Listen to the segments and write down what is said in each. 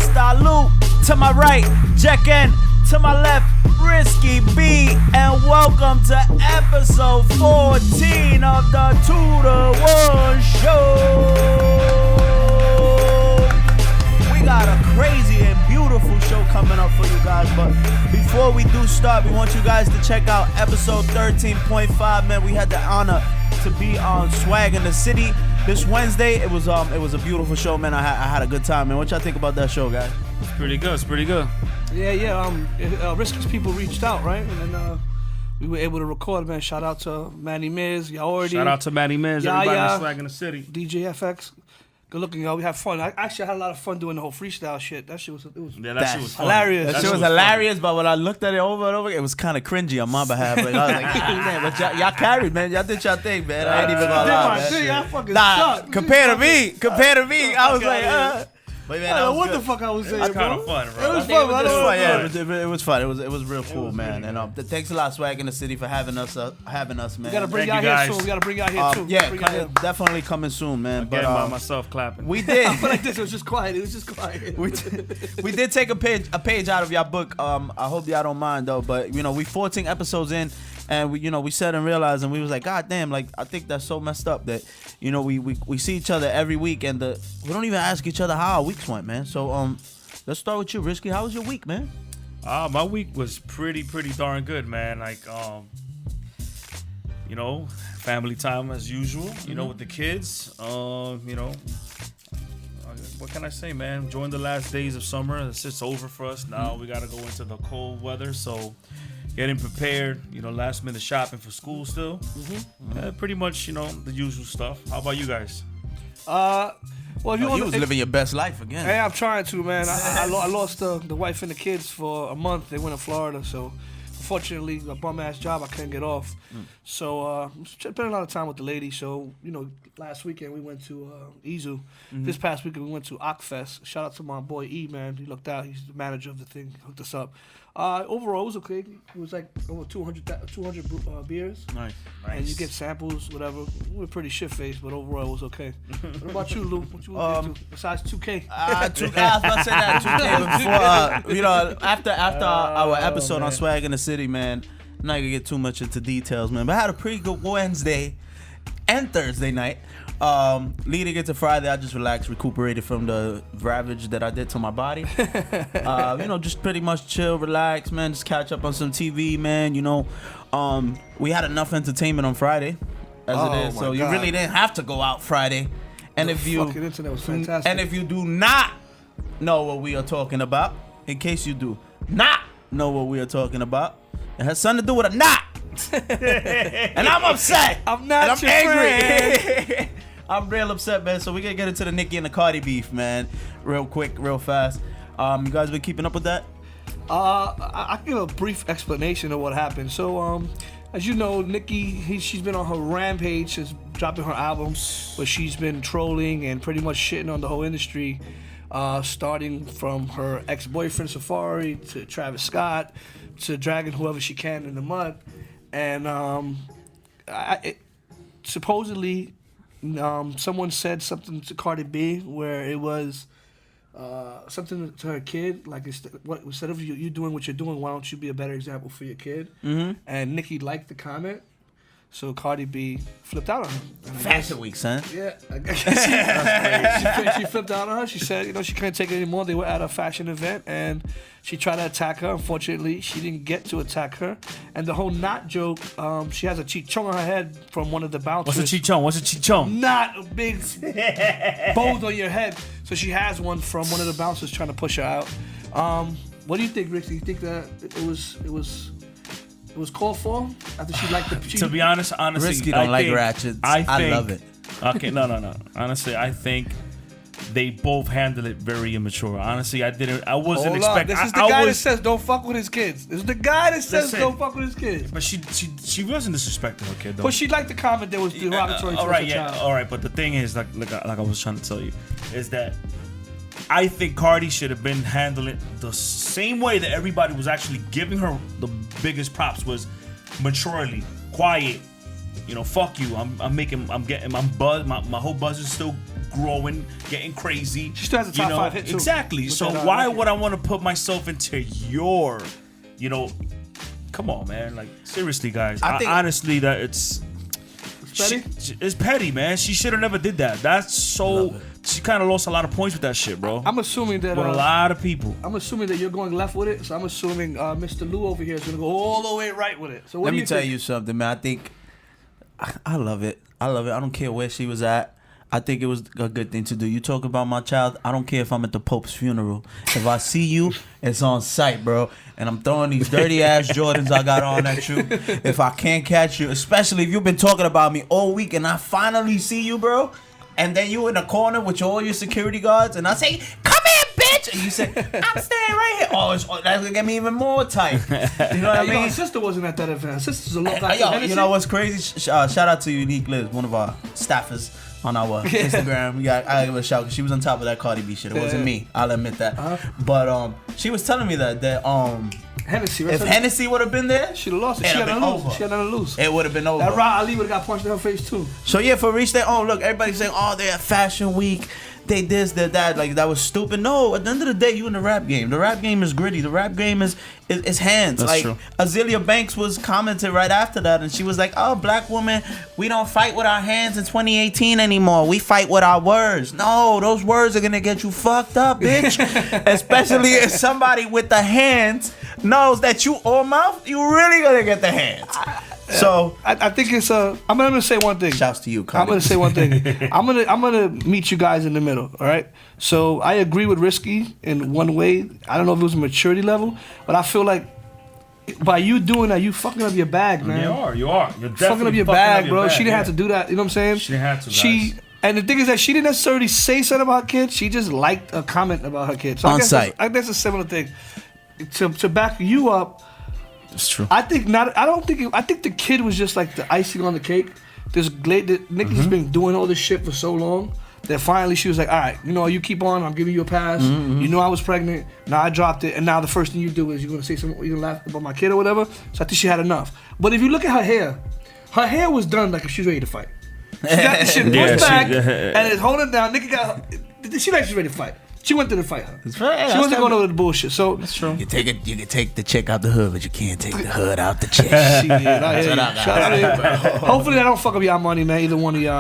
Mr. Lou. To my right, Jack N. To my left, Risky B. And welcome to episode 14 of the 2 to 1 show. We got a crazy and beautiful show coming up for you guys. But before we do start, we want you guys to check out episode 13.5. Man, we had the honor to be on Swag in the City this Wednesday. It was a beautiful show, man. I had a good time, man. What y'all think about that show, guys? It's pretty good. It's pretty good. Yeah. Risky's people reached out, right? And then we were able to record, man. Shout out to Manny Miz, Yaordi. Shout out to Manny Miz, everybody in Swag in the City. DJ FX. Good looking, y'all. We had fun. I actually had a lot of fun doing the whole freestyle shit. That shit was fun. Hilarious. That shit was hilarious, but when I looked at it over and over, it was kind of cringy on my behalf. Like, I was like, man, but y'all carried, man. Y'all did y'all thing, man. I ain't even gonna lie, man. Y'all fucking suck. Compared to me, I was like, But man, I don't know what the fuck I was saying. It's kind of fun, bro. It was fun, man. It was fun. It was real cool, man. And thanks a lot, Swag in the City, for having us, man. We gotta bring y'all here soon. We gotta bring y'all here too. Yeah, definitely coming soon, man. But by myself clapping. We did. I feel like this. It was just quiet. We did take a page out of your book. I hope y'all don't mind though. But we 14 episodes in. And we sat and realized, and we was like, God damn, like I think that's so messed up that we see each other every week, and we don't even ask each other how our weeks went, man. So let's start with you, Risky. How was your week, man? My week was pretty darn good, man. Like family time as usual. With the kids. What can I say, man? Enjoying the last days of summer. It's over for us now. We gotta go into the cold weather, so. Getting prepared, last minute shopping for school still. Pretty much, the usual stuff. How about you guys? Well, you was living your best life again. Hey, I'm trying to, man. I lost the wife and the kids for a month. They went to Florida, so unfortunately, a bum ass job, I couldn't get off. So spent a lot of time with the lady. So last weekend we went to Izu. This past weekend we went to Okfest. Shout out to my boy E, man. He looked out. He's the manager of the thing. Hooked us up. Overall, it was okay. It was like over 200 beers. Nice. And you get samples, whatever. We were pretty shit-faced, but overall, it was okay. What about you, Lou? What you into besides 2K? 2K. I was about to say that 2K before. After our episode on Swag in the City, man, I'm not gonna get too much into details, man. But I had a pretty good Wednesday and Thursday night. Leading into Friday, I just relaxed, recuperated from the ravage that I did to my body. Just pretty much chill, relax, man. Just catch up on some TV, man. We had enough entertainment on Friday, as it is. So you really didn't have to go out Friday. And the fucking internet was fantastic. And if you do not know what we are talking about, in case you do not know what we are talking about, it has something to do with a knot. And I'm upset. I'm not. And I'm angry. I'm real upset, man. So we're gonna get into the Nicki and the Cardi beef, man. Real quick, real fast. You guys been keeping up with that? I can give a brief explanation of what happened. So, as you know, Nicki, she's been on her rampage since dropping her album, but she's been trolling and pretty much shitting on the whole industry, starting from her ex-boyfriend Safari to Travis Scott to dragging whoever she can in the mud. And supposedly, someone said something to Cardi B where it was something to her kid, like instead of you doing what you're doing, why don't you be a better example for your kid? And Nicki liked the comment, so Cardi B flipped out on her. Fashion Week, son. Yeah, I guess she flipped out on her. She said, she couldn't take it anymore. They were at a fashion event, and she tried to attack her. Unfortunately, she didn't get to attack her. And the whole knot joke, she has a chichong on her head from one of the bouncers. What's a chichong? Not a big bold on your head. So she has one from one of the bouncers trying to push her out. What do you think, Rick? Do you think that it was called for after she liked the? To be honest, Risky don't like ratchets. I love it. Okay, no. Honestly, I think they both handled it very immature. Honestly, I wasn't expecting. This is the guy that says don't fuck with his kids. This is the guy that says don't fuck with his kids. But she wasn't disrespecting her kid though. But she liked the comment that was derogatory to her child. All right. But the thing is, like I was trying to tell you, is that I think Cardi should have been handling it the same way that everybody was actually giving her the biggest props, was maturely, quiet. Fuck you. I'm buzz. My whole buzz is still growing, getting crazy. She still has a top 5 hit too. Exactly. With So that, why Nicki. would I want to put myself into your, come on, man. Like, seriously, guys. I think- honestly, that it's petty? it's petty, man. She should have never did that. That's so. She kind of lost a lot of points with that shit, bro. I'm assuming that With a lot of people. I'm assuming that you're going left with it, so I'm assuming Mr. Lou over here is gonna go all the way right with it. So what Let do me you tell think? you something, man. I think I love it. I love it. I don't care where she was at. I think it was a good thing to do. You talk about my child. I don't care if I'm at the Pope's funeral. If I see you, it's on sight, bro. And I'm throwing these dirty ass Jordans I got on at you. If I can't catch you, especially if you've been talking about me all week and I finally see you, bro. And then you in the corner with all your security guards, and I say, "Come here, bitch!" And you say, "I'm staying right here." That's gonna get me even more tight. You know what I Hey, yo, mean? her sister wasn't at that event. Her sister's a local. Yo, you know what's crazy? Shout out to Unique Liz, one of our staffers on our Instagram. I gotta give her a shout because she was on top of that Cardi B shit. It wasn't me. I'll admit that. But she was telling me that Hennessy. if Hennessy would have been there, she'd have lost it. it'd She had have nothing been to lose. over. She had nothing to lose. It would have been over. That Ra Ali would have got punched in her face too. So yeah, for reach their own. Look, everybody's saying, "Oh, they're at Fashion Week. They this, they that." Like that was stupid. No, at the end of the day, you in the rap game. The rap game is gritty. The rap game is hands. That's like true. Azealia Banks was commenting right after that, and she was like, "Oh, black women, we don't fight with our hands in 2018 anymore. We fight with our words." No, those words are gonna get you fucked up, bitch. Especially if somebody with the hands knows that you all mouth, you really gonna get the hands. So I think it's I'm gonna say one thing. shouts to you, I'm Cardi. gonna say one thing. I'm gonna meet you guys in the middle. All right. So I agree with Risky in one way. I don't know if it was a maturity level, but I feel like by you doing that, you fucking up your bag, man. You are. You're definitely Fucking up your bag, bro. She didn't have to do that. You know what I'm saying? She didn't have to, guys. And the thing is that she didn't necessarily say something about her kid. She just liked a comment about her kid. So On I guess site. I guess it's a similar thing. To back you up, It's true. I think not. I don't think. I think the kid was just like the icing on the cake. Nicki's been doing all this shit for so long that finally she was like, "All right, you keep on. I'm giving you a pass. You know I was pregnant. Now I dropped it, and now the first thing you do is you're gonna say something. You're gonna laugh about my kid or whatever." So I think she had enough. But if you look at her hair was done like if she was ready to fight. She got the shit pushed back and it's holding down. Nicki got. She like she's ready to fight. She went to fight her. She wasn't going over the bullshit. So That's true. You can take the chick out the hood, but you can't take the hood out the chick. she did. I hear you. what I got. Shout out to you. Hopefully I don't fuck up y'all money, man. Either one of y'all,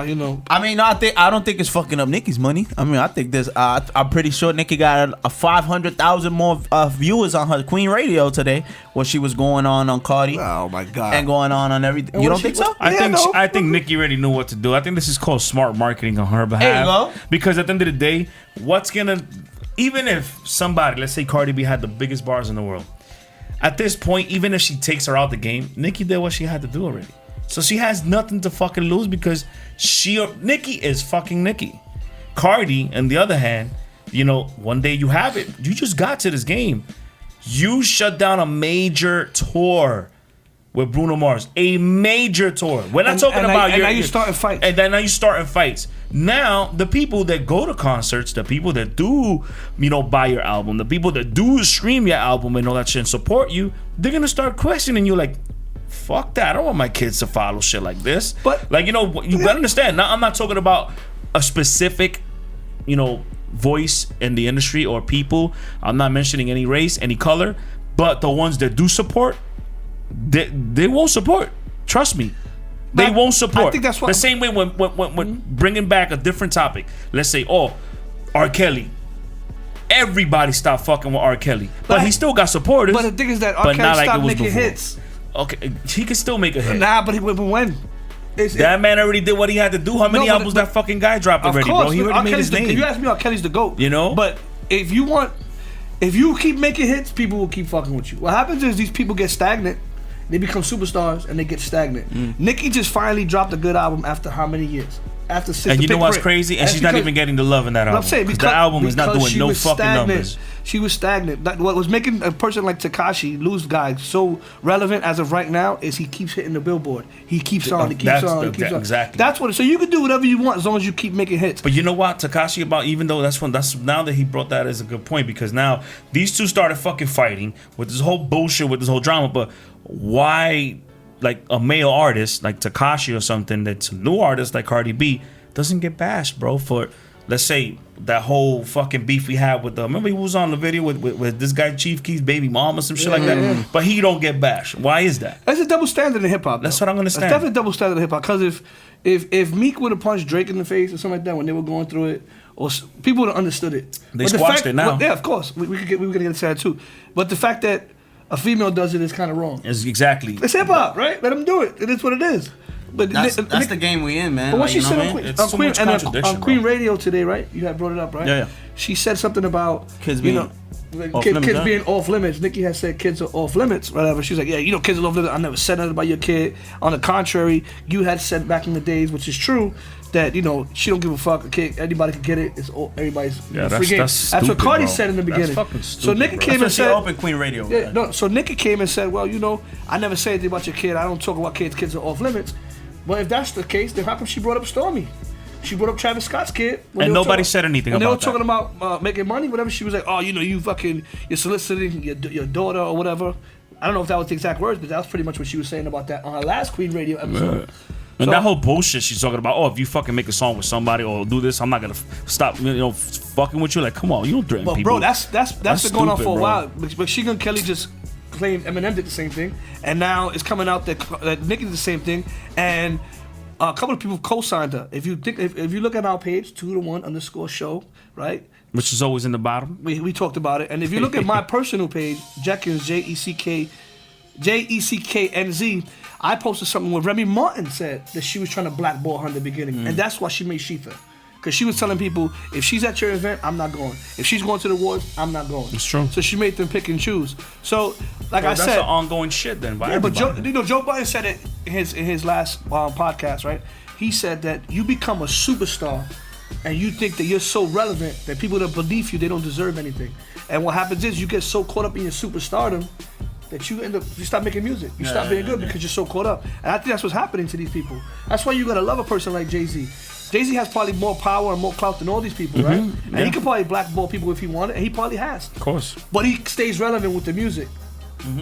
I mean, no, I don't think it's fucking up Nicki's money. I mean, I think there's. I'm pretty sure Nicki got a 500,000 more viewers on her Queen Radio today, where she was going on Cardi Oh my god. and going on everything. You what don't she- think so? I think Nicki already knew what to do. I think this is called smart marketing on her behalf. There you go. Because at the end of the day, even if somebody, let's say Cardi B had the biggest bars in the world, at this point, even if she takes her out the game, Nicki did what she had to do already. So she has nothing to fucking lose because Nicki is fucking Nicki. Cardi, on the other hand, one day you have it. You just got to this game. You shut down a major tour with Bruno Mars. A major tour. We're not talking about and now you starting fights. And then now you starting fights. Now the people that go to concerts, the people that do, buy your album, the people that do stream your album and all that shit and support you, they're gonna start questioning you like, fuck that. I don't want my kids to follow shit like this. But- you gotta understand. Now I'm not talking about a specific, voice in the industry or people. I'm not mentioning any race, any color, but the ones that do support, they won't support. Trust me. They But won't support. I think that's what- the same way when bringing back a different topic. Let's say, R. Kelly. Everybody stopped fucking with R. Kelly, but he still got supporters. But the thing is that R. but Kelly not like it stopped was making before. hits. Okay, he can still make a hit. Nah, but when? That man already did what he had to do. How many but- albums that fucking guy dropped Of already, course, bro? He already R. made Kelly's his name. If you ask me, R. Kelly's the GOAT. But if you keep making hits, people will keep fucking with you. What happens is these people get stagnant. They become superstars and they get stagnant. Nicki just finally dropped a good album after how many years? After Sister And you know Big what's Crit. crazy? And That's she's not because- even getting the love in that album. I'm saying 'Cause because the album is not because doing she no was fucking stagnant. numbers. She was stagnant. What was making a person like Tekashi, Lose Guy, so relevant as of right now is he keeps hitting the billboard. He keeps on. He keeps That's on. the- He keeps on. exactly. That's what. So you can do whatever you want as long as you keep making hits. But you know what, Tekashi, even though that's now that he brought that as a good point, because now these two started fucking fighting with this whole bullshit, with this whole drama. But why, like a male artist like Tekashi or something that's a new artist like Cardi B doesn't get bashed, bro, for let's say that whole fucking beef we had with remember he was on the video with this guy Chief Keef's baby mom or some shit like that, but he don't get bashed. Why is that? That's a double standard in hip hop. That's what I'm gonna understand. It's definitely a double standard in hip hop. Because if Meek would have punched Drake in the face or something like that when they were going through it, or people would have understood it. They squashed it now. Well, yeah, of course. We were gonna get into that too. But the fact that a female does it is kind of wrong. It's exactly. It's hip hop, right? Let them do it. It is what it is. But That's the game we in, man. But what Like, she you know said what I on mean? Queen, It's on so Queen, much and contradiction, on Queen bro. Radio today, right? You had brought it up, right? Yeah. She said something about Kids being like, off kids limits, huh? being off limits. Nikki has said kids are off limits, whatever. She was like, yeah, you know, kids are off limits. I never said nothing about your kid. On the contrary, you had said back in the days, which is true, that you know she don't give a fuck. A kid, anybody can get it. It's all, everybody's Yeah, free game. that's what stupid, Cardi bro. said in the That's beginning. fucking So stupid, Nikki bro. came and That's what she said, opened Queen Radio. yeah, no. So Nikki came and said, well, you know, I never say anything about your kid. I don't talk about kids. Kids are off limits. Well, if that's the case, then how come she brought up Stormy? She brought up Travis Scott's kid. when And they were nobody talking- said anything when about they were talking about making money, whatever. She was like, oh, you know, you're soliciting your daughter or whatever. I don't know if that was the exact words, but that was pretty much what she was saying about that on her last Queen Radio episode. And So- that whole bullshit she's talking about, if you fucking make a song with somebody or do this, I'm not gonna stop, fucking with you. Like, come on, you don't threaten But people. bro, that's been going on stupid, for a bro. while. But Sugar and Kelly just claimed Eminem did the same thing, and now it's coming out that Nicki did the same thing, and a couple of people co-signed her. If you look at our page 2-1_show, right? Which is always in the bottom. We talked about it, and if you look at my personal page, Jeckins JECKNZ, I posted something where Remy Martin said that she was trying to blackball her in the beginning, and that's why she made Shifa. Because she was telling people, if she's at your event, I'm not going. If she's going to the awards, I'm not going. It's true. So she made them pick and choose. So, like I That's said, an ongoing shit then. By yeah, but everybody. Joe Biden said it in his last podcast, right? He said that you become a superstar and you think that you're so relevant that people that believe you, they don't deserve anything. And what happens is you get so caught up in your superstardom that you stop making music. You stop being good because you're so caught up. And I think that's what's happening to these people. That's why you gotta love a person like Jay-Z. Jay-Z has probably more power and more clout than all these people, right? And he could probably blackball people if he wanted, and he probably has. Of course. But he stays relevant with the music.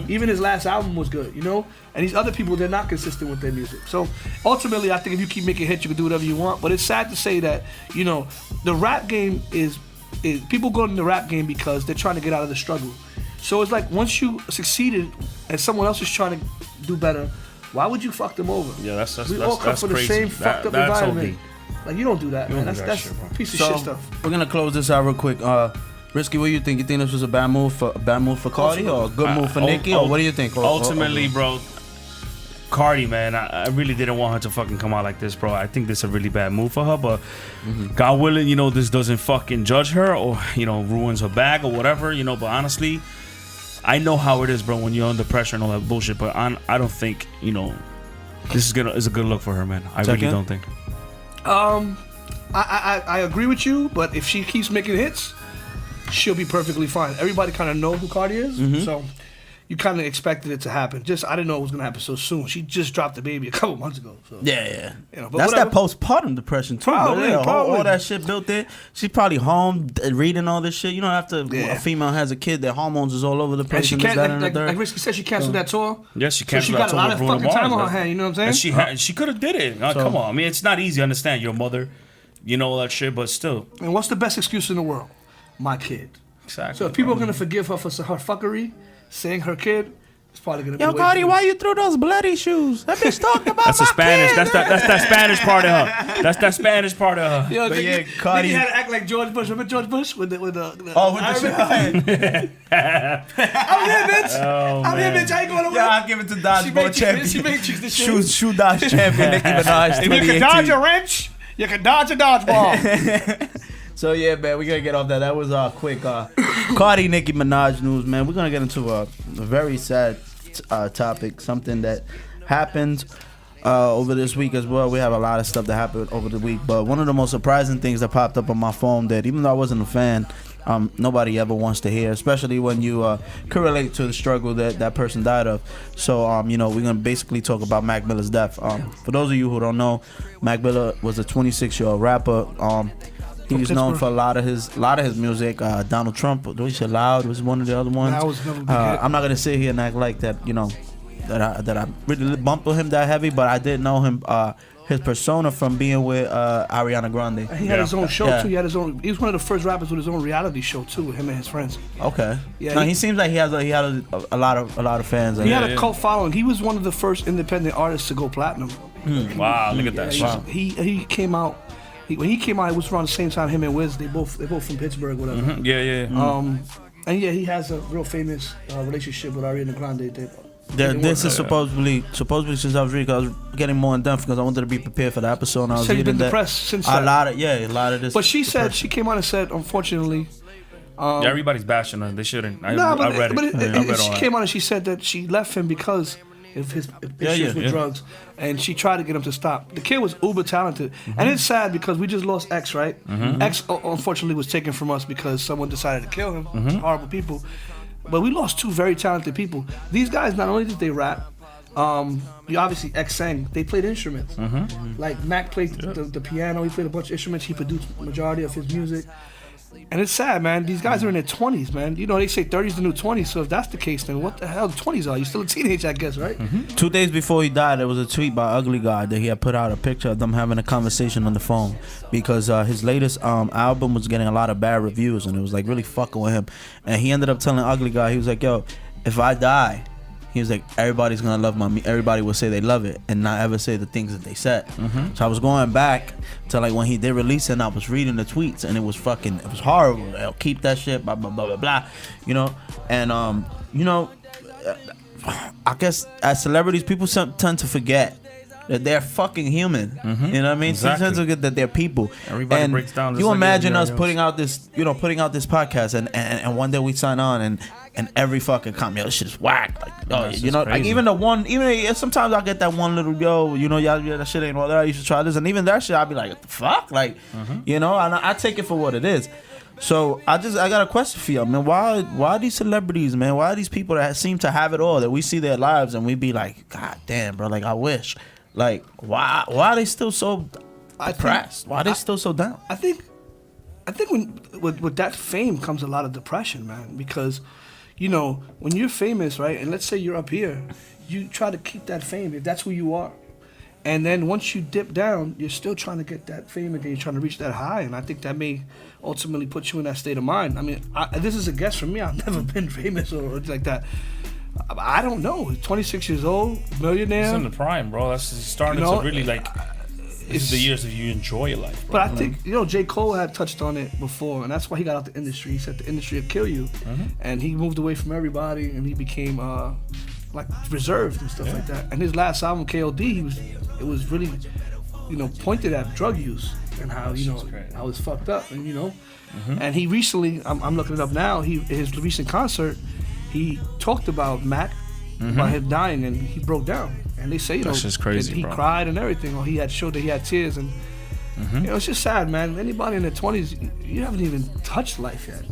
Even his last album was good, you know? And these other people, they're not consistent with their music. So ultimately, I think if you keep making hits, you can do whatever you want. But it's sad to say that, you know, the rap game is people go in the rap game because they're trying to get out of the struggle. So it's like once you succeeded and someone else is trying to do better, why would you fuck them over? Yeah, that's We all come that's from the crazy. same fucked up that's environment. OD. Like you don't do that, man. don't do that That's shit, bro. piece of So shit stuff. we're gonna close this out real quick. Risky, what do you think? You think this was a bad move for Cardi or a good move for Nicki, or what do you think? Ultimately, bro, Cardi, man, I really didn't want her to fucking come out like this, bro. I think this is a really bad move for her, but God willing, this doesn't fucking judge her or, ruins her bag or whatever, but honestly, I know how it is, bro, when you're under pressure and all that bullshit, but I don't think, this is a good look for her, man. I really don't think. I agree with you, but if she keeps making hits, she'll be perfectly fine. Everybody kind of know who Cardi is, so you kind of expected it to happen. Just I didn't know it was gonna happen so soon. She just dropped the baby a couple months ago. So. Yeah. But That's whatever. that postpartum depression too. Probably, bro. Yeah, probably. all that shit built in. She's probably home reading all this shit. You don't have to. Yeah. A female has a kid, their hormones is all over the And place. she and this, can't, that, and the like third. Risky said, she canceled that tour. Yes, she So canceled she that got a tour lot with of Bruno fucking time Mars, on her bro. hand. You know what I'm And saying? she could have did it. Come on, I mean, it's not easy. I understand your mother, all that shit, but still. And what's the best excuse in the world? My kid. Exactly. So if people are gonna forgive her for her fuckery, saying her kid, it's probably gonna be. Yo, way Cardi, too- why you threw those bloody shoes? That bitch talking about That's my a Spanish. kid. That's that Spanish part of her. That's that Spanish part of her. Yo, But Nicki- yeah, Cardi- Nicki had to act like George Bush. Remember George Bush with the Oh, with I the remember- I'm here, bitch. Oh, I'm here, man. bitch. I ain't going away. Yeah, I'll give it to Dodgeball champion. She made chicks this shit. Shoe dodge champion Nicki Minaj. If you can dodge 2018. a wrench, you can dodge a dodgeball. So yeah, man, we gotta get off that. That was quick Cardi Nicki Minaj news, man. We're gonna get into a very sad topic, something that happened over this week as well. We have a lot of stuff that happened over the week, but one of the most surprising things that popped up on my phone that even though I wasn't a fan, nobody ever wants to hear, especially when you correlate to the struggle that person died of. So we're gonna basically talk about Mac Miller's death. For those of you who don't know, Mac Miller was a 26-year-old rapper. He's known for a lot of his music. Donald Trump, Doja Loud was one of the other ones. That was never a big hit. I'm not gonna sit here and act like that. That I really bumped with him that heavy, but I did know him his persona from being with Ariana Grande. He had his own show Yeah. too. He had his own. He was one of the first rappers with his own reality show too, with him and his friends. Okay. Yeah, No, he- he seems like he had a lot of fans. He had yeah. a cult following. He was one of the first independent artists to go platinum. Wow, look at that. Yeah, Wow. he came out. When he came out, it was around the same time him and Wiz. They're both from Pittsburgh, whatever. Yeah. And yeah, he has a real famous relationship with Ariana Grande. This is supposedly since I was reading, 'cause I was getting more in depth because I wanted to be prepared for the episode. And I was Said he's reading been that depressed since a that. lot of this. But she said, she came out and said, unfortunately. Yeah, everybody's bashing her. They shouldn't. I No, read it. I read she all came that. out and she said that she left him because of his issues with yeah. drugs, and she tried to get him to stop. The kid was uber talented, and it's sad because we just lost X, right? X unfortunately was taken from us because someone decided to kill him. Horrible people, but we lost two very talented people. These guys, not only did they rap, you obviously X sang. They played instruments. Like Mac played the piano. He played a bunch of instruments. He produced the majority of his music. And it's sad, man. These guys are in their 20s, man. You know, they say 30's the new 20s. So if that's the case, then what the hell the 20s are? You're still a teenager, I guess, right? 2 days before he died, there was a tweet by Ugly God that he had put out a picture of them having a conversation on the phone because his latest album was getting a lot of bad reviews and it was like really fucking with him. And he ended up telling Ugly God, he was like, yo, if I die, he was like, everybody's gonna love everybody will say they love it and not ever say the things that they said. So I was going back to like when he did release it and I was reading the tweets and it was horrible. They'll keep that shit, blah, blah, blah, blah, blah, you know? And, you know, I guess as celebrities, people tend to forget that they're fucking human. You know what I mean? Exactly. Sometimes we forget that they're people. Everybody and breaks down just you like imagine us everybody else. putting out this podcast and one day we sign on and every fucking comment, yo, this shit is whack. Like, yo, That's you know, just like crazy. even sometimes I get that one little, yo, you know, y'all, that shit ain't all that. You should try this. And even that shit, I'll be like, what the fuck? Like, you know, and I take it for what it is. So I got a question for y'all, man. Why these celebrities, man? Why are these people that seem to have it all, that we see their lives and we be like, God damn, bro, like I wish. Like, why are they still so depressed? Why are they still so down? I think when with that fame comes a lot of depression, man. Because, you know, when you're famous, right, and let's say you're up here, you try to keep that fame if that's who you are. And then once you dip down, you're still trying to get that fame again. You're trying to reach that high, and I think that may ultimately put you in that state of mind. I mean, this is a guess from me. I've never been famous or like that. I don't know. 26 years old, millionaire. It's in the prime, bro. That's starting You know, to really like. This is the years that you enjoy your life, bro. But I think, you know, J. Cole had touched on it before, and that's why he got out the industry. He said the industry would kill you. And he moved away from everybody, and he became like reserved and stuff like that. And his last album, KOD, it was really, you know, pointed at drug use and how, you know, how it's fucked up, and you know. And he recently, I'm looking it up now, his recent concert, he talked about Mac, about him dying, and he broke down. And they say, you know, That's just crazy, that he bro. cried and everything, or he had showed that he had tears, and you know, it's just sad, man. Anybody in their 20s, you haven't even touched life yet.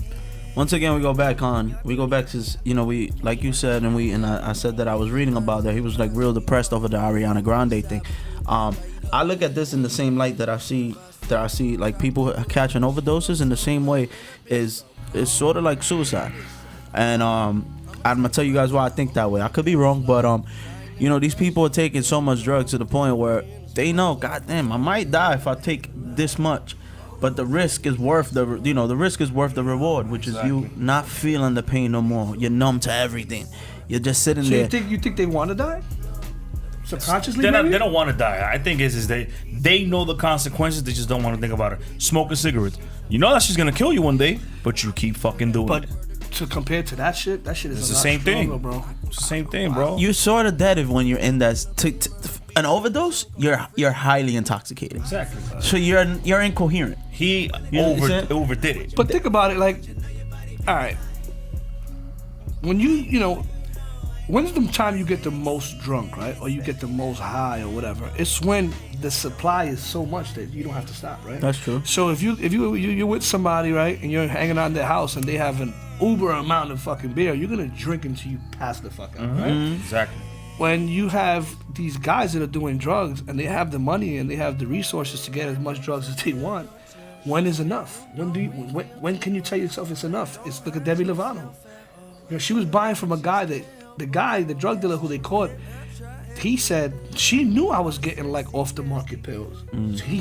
Once again, we go back to, you know, we, like you said, and I said that I was reading about that. He was like real depressed over the Ariana Grande thing. I look at this in the same light that I see like people catching overdoses in the same way. It's sort of like suicide. And I'm gonna tell you guys why I think that way. I could be wrong, but you know, these people are taking so much drugs to the point where they know, goddamn, I might die if I take this much, but the risk is worth the reward, which is you not feeling the pain no more. You're numb to everything. You're just sitting So there. you think they want to die? Subconsciously, They maybe? don't want to die. I think is they know the consequences. They just don't want to think about it. Smoking cigarettes. You know that shit's gonna kill you one day, but you keep fucking doing But it. to compare to that shit is It's a the lot same stronger, thing, bro. It's the same thing, bro. You're sort of dead if when you're in that an overdose. You're highly intoxicated. Exactly. So you're incoherent. He You know what I'm saying? overdid it. But think about it, like, all right, when you know, when's the time you get the most drunk, right, or you get the most high or whatever? It's when the supply is so much that you don't have to stop, right? That's true. So if you're with somebody, right, and you're hanging out in their house and they have an uber amount of fucking beer, you're gonna drink until you pass the fuck out, right? Exactly. When you have these guys that are doing drugs and they have the money and they have the resources to get as much drugs as they want, when is enough? When can you tell yourself it's enough? It's look at Demi Lovato. You know, she was buying from a guy the drug dealer who they caught, he said she knew I was getting like off the market pills.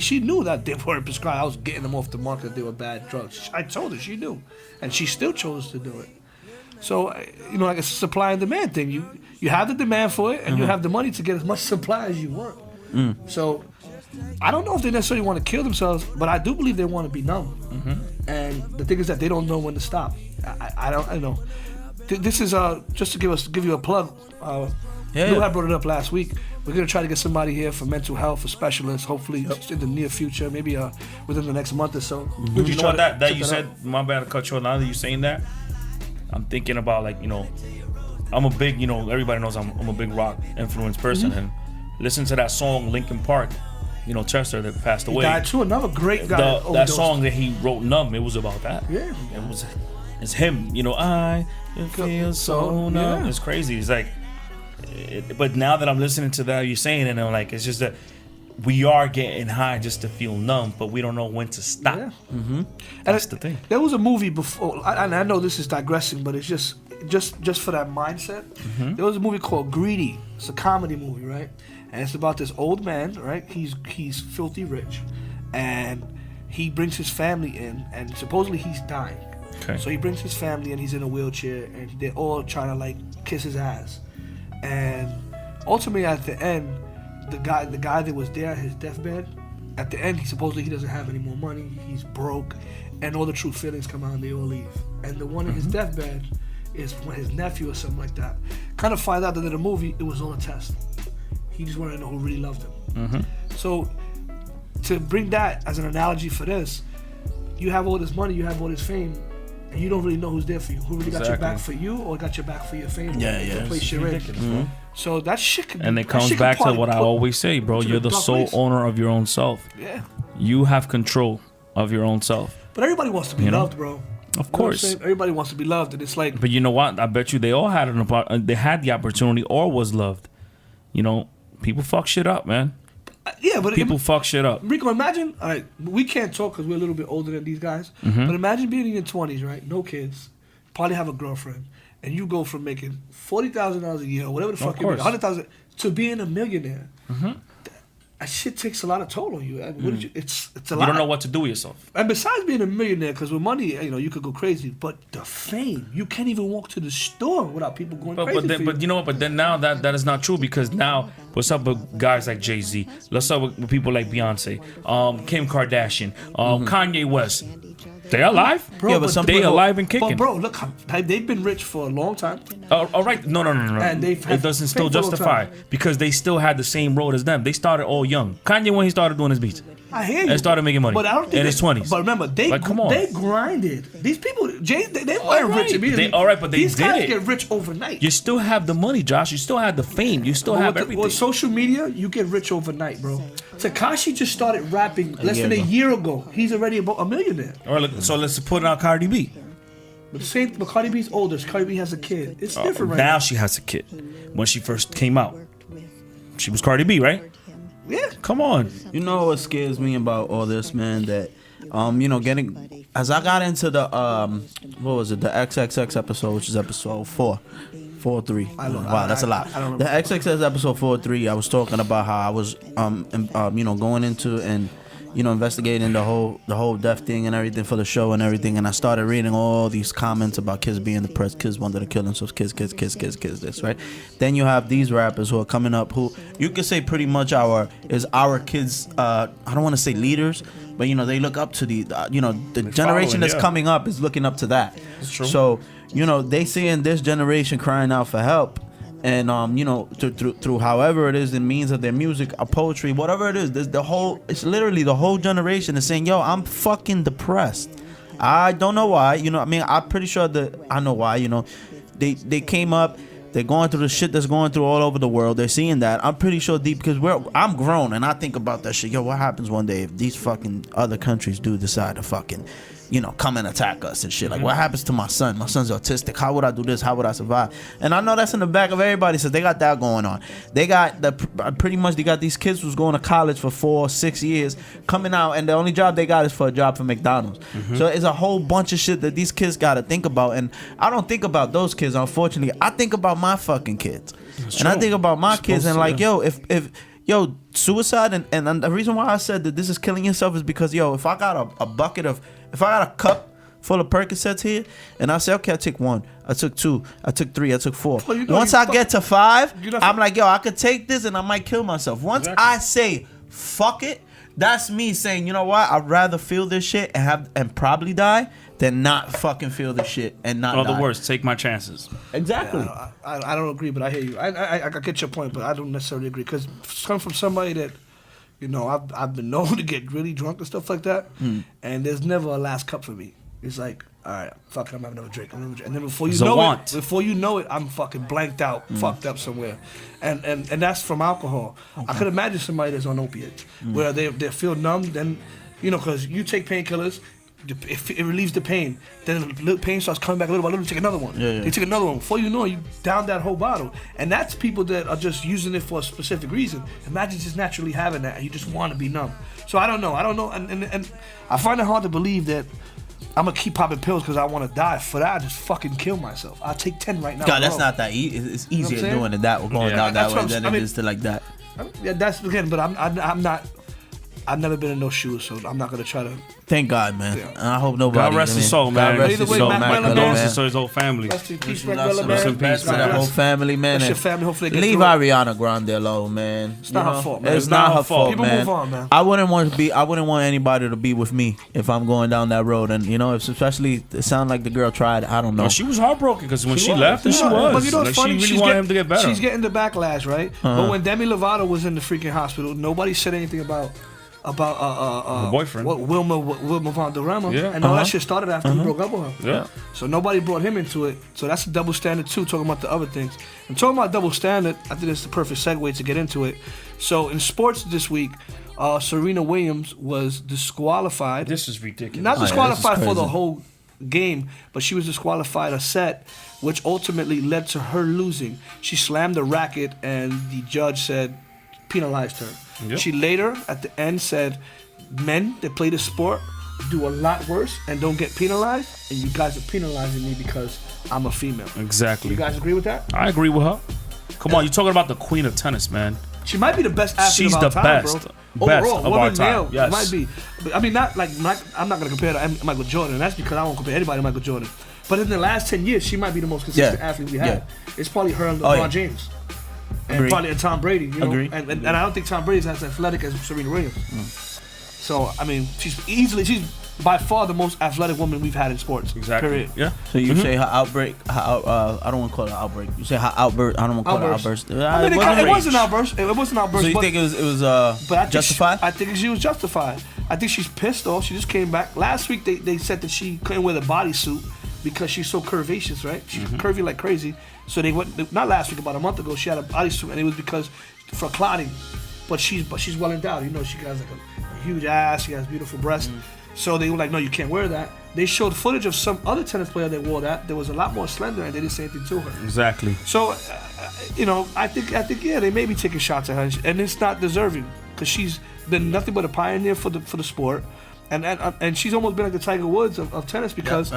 She knew that they weren't prescribed. I was getting them off the market. They were bad drugs. I told her, she knew, and she still chose to do it. So like it's a supply and demand thing. You have the demand for it, and you have the money to get as much supply as you want. So I don't know if they necessarily want to kill themselves, but I do believe they want to be numb. And the thing is that they don't know when to stop. I don't know. This is just to give you a plug. Lou had brought it up last week. We're gonna try to get somebody here for mental health, a specialist. Hopefully in the near future, maybe within the next month or so. You know what that you said? My bad to cut you off. Now that you're saying that, I'm thinking about I'm a big everybody knows I'm a big rock influenced person, and listen to that song Linkin Park. Chester that passed away. He died too. Another great guy. That song that he wrote, "Numb," it was about that. Yeah. It's him. I feel so numb. Yeah. It's crazy. It's like, but now that I'm listening to that, you're saying it, and I'm like, it's just that we are getting high just to feel numb, but we don't know when to stop. Yeah. That's the thing. There was a movie before, and I know this is digressing, but it's just for that mindset. There was a movie called Greedy. It's a comedy movie, right? And it's about this old man, right? He's filthy rich, and he brings his family in, and supposedly he's dying. Okay. So he brings his family, and he's in a wheelchair, and they're all trying to kiss his ass. And ultimately, at the end, the guy that was there at his deathbed, at the end, he doesn't have any more money. He's broke, and all the true feelings come out, and they all leave. And the one in his deathbed is his nephew or something like that. Kind of find out that in the movie, it was all a test. He just wanted to know who really loved him. So to bring that as an analogy for this, you have all this money, you have all this fame, and you don't really know who's there for you. Who really got your back for you, or got your back for your fame? The place you're in. So that shit could. And it comes back to what I always say, bro. You're the sole owner of your own self. Yeah. You have control of your own self. But everybody wants to be loved, bro. Of course. Everybody wants to be loved, and it's like. But you know what? I bet you they all had they had the opportunity or was loved. People fuck shit up, man. Yeah, but people fuck shit up. Rico, imagine. All right, we can't talk because we're a little bit older than these guys. But imagine being in your 20s, right? No kids, probably have a girlfriend, and you go from making $40,000 a year, whatever the fuck you make, $100,000, to being a millionaire. That shit takes a lot of toll on you. And it's a lot. You don't know what to do with yourself. And besides being a millionaire, because with money, you could go crazy. But the fame, you can't even walk to the store without people going crazy. But you know what? But then now that is not true, because now what's up with guys like Jay-Z? What's up with people like Beyonce, Kim Kardashian, Kanye West? They alive, bro. Yeah, but some they alive and kicking. But bro, look, they've been rich for a long time. All right, no. And it doesn't still justify, because they still had the same road as them. They started all young. Kanye, when he started doing his beats, I hear you. And started making money. But I don't think in his 20s. But remember, come on. They grinded. These people, they weren't rich immediately. But these did guys it. get rich overnight. You still have the money, Josh. You still have the fame. You still have everything. With social media, you get rich overnight, bro. Tekashi just started rapping less than a year ago. He's already about a millionaire. All right, so let's put on Cardi B. But Cardi B's older. Cardi B has a kid. It's different right now. Now she has a kid. When she first came out, she was Cardi B, right? Yeah. Come on. You know what scares me about all this, man? That getting as I got into the what was it? The XXX episode, which is episode 4.3. Wow, that's a lot. I don't remember. The XXX episode 4.3. I was talking about how I was going into and investigating the whole death thing and everything for the show and everything, and I started reading all these comments about kids being depressed, kids wanted to kill themselves, kids, this, right? Then you have these rappers who are coming up, who you could say pretty much our kids. I don't want to say leaders, but they look up to the generation that's coming up is looking up to that. That's true. So they seeing this generation crying out for help. And through however it is, the means of their music or poetry, whatever it is, it's literally the whole generation is saying, yo, I'm fucking depressed. I don't know why, I'm pretty sure that I know why, they came up, they're going through the shit that's going through all over the world. They're seeing that. I'm pretty sure deep, because I'm grown and I think about that shit. Yo, what happens one day if these fucking other countries do decide to fucking come and attack us and shit. Like, what happens to my son? My son's autistic. How would I do this? How would I survive? And I know that's in the back of everybody, so they got that going on. They got they got these kids who's going to college for 4 or 6 years, coming out, and the only job they got is for a job for McDonald's. So it's a whole bunch of shit that these kids got to think about. And I don't think about those kids, unfortunately. I think about my fucking kids. And I think about my kids and like, yo, if suicide and the reason why I said that this is killing yourself is because, if I got if I got a cup full of Percocets here and I say, okay, I took 1, I took 2, I took 3, I took 4. Well, Once I get to 5, I'm like, I could take this and I might kill myself. Once I say, fuck it, that's me saying, you know what? I'd rather feel this shit and probably die than not fucking feel this shit and not die. The worst, take my chances. Exactly. Yeah, I don't agree, but I hear you. I get your point, but I don't necessarily agree because it's come from somebody that, I've been known to get really drunk and stuff like that, and there's never a last cup for me. It's like, all right, fuck, I'm having another drink. And then before you know it, I'm fucking blanked out, fucked up somewhere, and that's from alcohol. I could imagine somebody that's on opiates where they feel numb, then, because you take painkillers. It relieves the pain. Then the pain starts coming back little by little. Take another one. They take another one. Before you know it, you down that whole bottle. And that's people that are just using it for a specific reason. Imagine just naturally having that and you just want to be numb. So I don't know. And I find it hard to believe that I'm going to keep popping pills because I want to die. For that, I just fucking kill myself. I'll take 10 right now. God, that's not that easy. It's easier doing it that way, going down that way than it is to like that. Yeah, that's again, but I'm not. I've never been in those shoes, so I'm not gonna try to. Thank God, man. Yeah. I hope nobody. God rest his soul, man. God rest his soul, man. My condolences to his whole family. Rest in peace, Rest in peace to that whole family, man. Your family, hopefully they get leave through it. Ariana Grande alone, man. It's not her fault, man. It's not her fault, People man. move on, man. I wouldn't want anybody to be with me if I'm going down that road, and if especially it sounded like the girl tried. I don't know. No, she was heartbroken because when she left, she was. But you know what's funny? She really wanted him to get better. She's getting the backlash, right? But when Demi Lovato was in the freaking hospital, nobody said anything about her boyfriend, Wilma Valderrama, and all that shit started after he broke up with her. Yeah. So nobody brought him into it. So that's a double standard too. Talking about the other things and talking about double standard, I think it's the perfect segue to get into it. So in sports this week, Serena Williams was disqualified. This is ridiculous. Not disqualified for the whole game, but she was disqualified a set, which ultimately led to her losing. She slammed the racket, and the judge said penalized her. Yep. She later, at the end, said, men that play the sport do a lot worse and don't get penalized, and you guys are penalizing me because I'm a female. Exactly. You guys agree with that? I agree with her. Come on, you're talking about the queen of tennis, man. She might be the best athlete She's of our the time, best. bro. Best Overall, of our time. Male, yes. Might be. But, I mean, I'm not going to compare to Michael Jordan, and that's because I won't compare anybody to Michael Jordan. But in the last 10 years, she might be the most consistent athlete we had. It's probably her and LeBron James. And probably Tom Brady, Agree. And I don't think Tom Brady's as athletic as Serena Williams. So I mean, she's by far the most athletic woman we've had in sports. Exactly. Period. Yeah. So you say her outbreak? I don't want to call it an outbreak. You say her outburst? I don't want to call it outburst. I mean, it was an outburst. It was an outburst. So you think it was justified? I think she was justified. I think she's pissed off. She just came back last week. They said that she couldn't wear the bodysuit because she's so curvaceous, right? She's curvy like crazy. So they went, not last week, about a month ago, she had a bodysuit, and it was because for clotting. But she's well endowed. She has like a huge ass. She has beautiful breasts. So they were like, no, you can't wear that. They showed footage of some other tennis player that wore that. There was a lot more slender, and they didn't say anything to her. Exactly. So, I think they may be taking shots at her, and it's not deserving because she's been nothing but a pioneer for the sport. And she's almost been like the Tiger Woods of tennis because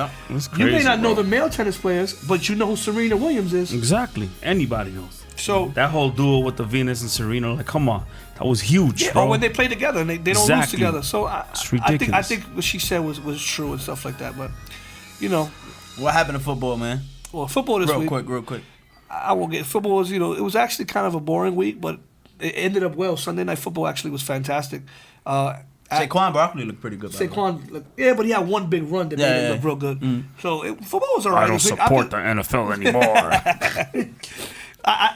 you may not know the male tennis players, but you know who Serena Williams is. Exactly. Anybody knows. So that whole duo with the Venus and Serena, like, come on, that was huge. Yeah, bro. or when they play together and they don't lose together. So it's ridiculous. I think what she said was true and stuff like that. But what happened to football, man? Well, football this week. Real quick. I won't get football. Was it was actually kind of a boring week, but it ended up well. Sunday night football actually was fantastic. Saquon Barkley looked pretty good. But he had one big run that made it look real good. So football was alright. I don't support the NFL anymore.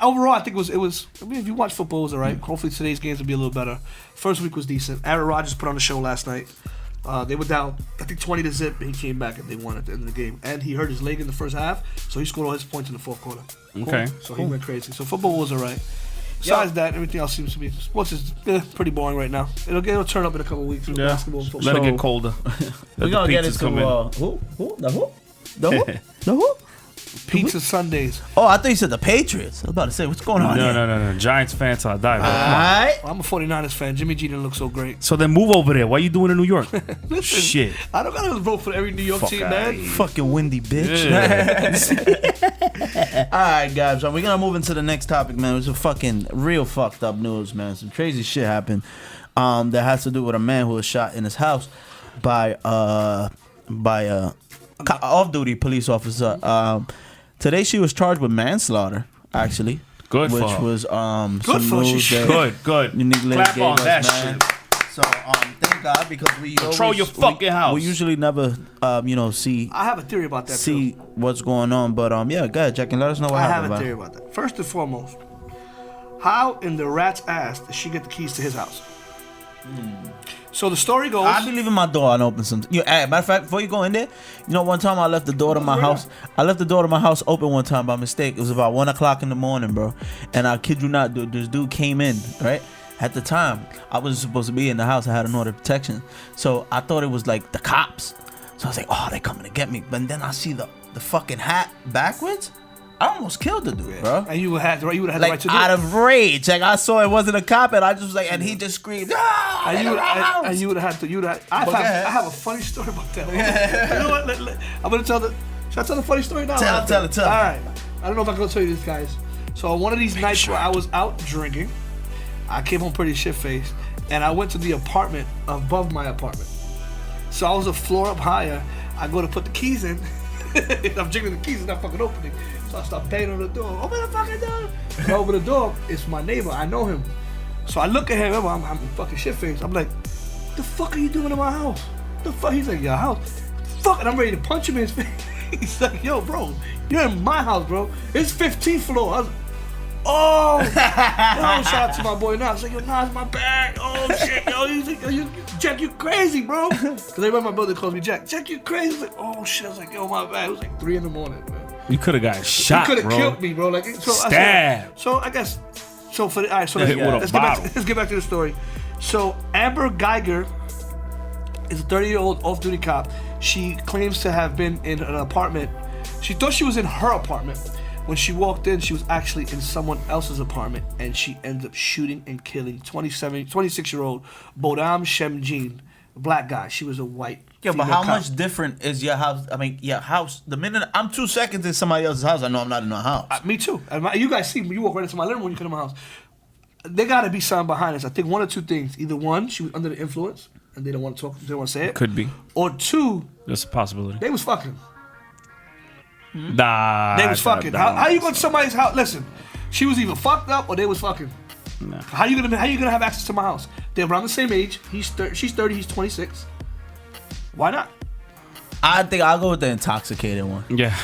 Overall, I think it was. I mean, if you watch football, it was alright. Hopefully today's games will be a little better. First week was decent. Aaron Rodgers put on the show last night. They were down, I think 20-0, and he came back and they won at the end of the game. And he hurt his leg in the first half, so he scored all his points in the fourth quarter. Okay. So he went crazy. So football was alright. Besides that, everything else seems to be sports is pretty boring right now. It'll turn up in a couple of weeks with basketball and football. Let it get colder. We're gonna get into who? The who? The who? The who? Pizza Sundays. Oh, I thought you said the Patriots. I was about to say, what's going on here? No. Giants fans till I die. Bro. Alright. I'm a 49ers fan. Jimmy G didn't look so great. So then move over there. Why you doing in New York? Listen, Shit. I don't gotta vote for every New York Fuck team, outta man. here. Fucking windy bitch. Yeah. Alright, guys. So we're gonna move into the next topic, man. It was a fucking real fucked up news, man. Some crazy shit happened. That has to do with a man who was shot in his house by off-duty police officer. Today she was charged with manslaughter, actually. Good for her. Which was some Good for her. news that Good. Unique Lady Clap gave on us, that man. shit. So thank God, because we Control always, your fucking house. We usually never see I have a theory about that see too. what's going on, but yeah, go ahead, Jack, and let us know what I have happened. a theory about that. First and foremost, how in the rat's ass did she get the keys to his house? So the story goes. I be leaving my door unopened sometimes. Matter of fact, before you go in there, one time I left the door to my house. I left the door to my house open one time by mistake. It was about 1:00 in the morning, bro. And I kid you not, this dude came in, right? At the time, I wasn't supposed to be in the house. I had an order of protection. So I thought it was like the cops. So I was like, oh, they're coming to get me. But then I see the fucking hat backwards. I almost killed the dude, bro. And you would have the right Like, to do out it. of rage. Like, I saw it wasn't a cop, and I just was like, and he just screamed, ah! And you would have had to. I have a funny story about that. You know what? I'm gonna tell Should I tell the funny story now? Tell it. All right. I don't know if I'm gonna tell you this, guys. So on one of these nights where I was out drinking, I came home pretty shit-faced, and I went to the apartment above my apartment. So I was a floor up higher. I go to put the keys in. I'm jiggling the keys and not fucking opening. So I start banging on the door. Open the fucking door. And I open the door. It's my neighbor. I know him. So I look at him. I'm fucking shit-faced. I'm like, the fuck are you doing in my house? The fuck? He's like, your house? Fuck. And I'm ready to punch him in his face. He's like, yo, bro, you're in my house, bro. It's 15th floor. I was like, oh, yo, shout out to my boy Nas. I was like, yo, Nas, my bag. Oh, shit, yo. He's like, yo, Jack, you crazy, bro. Because everybody, my brother calls me Jack. Jack, you crazy. I was like, oh, shit. I was like, yo, my bag. It was like 3 in the morning, man. You could have got shot, You could bro. have killed me, bro. Like, so Stab. I guess, so for the, all right, so Hit with a let's bottle. get back to the story. So Amber Geiger is a 30-year-old off-duty cop. She claims to have been in an apartment. She thought she was in her apartment. When she walked in, she was actually in someone else's apartment, and she ended up shooting and killing 26-year-old Bodam Shemjin, a black guy. She was a white. Yeah, but female how cop. much different is your house? I mean, your house. The minute I'm 2 seconds in somebody else's house, I know I'm not in a house. Me too. And you guys see me. You walk right into my living room when you come to my house. There got to be something behind this. I think one or two things. Either one, she was under the influence, and they don't want to talk. They don't want to say it. Could be. Or two, That's a possibility. they was fucking. Nah. They was fucking. How you go to somebody's house? Listen, she was either fucked up or they was fucking. Nah. How you gonna have access to my house? They're around the same age. She's 30. He's 26. Why not? I think I'll go with the intoxicated one. Yeah.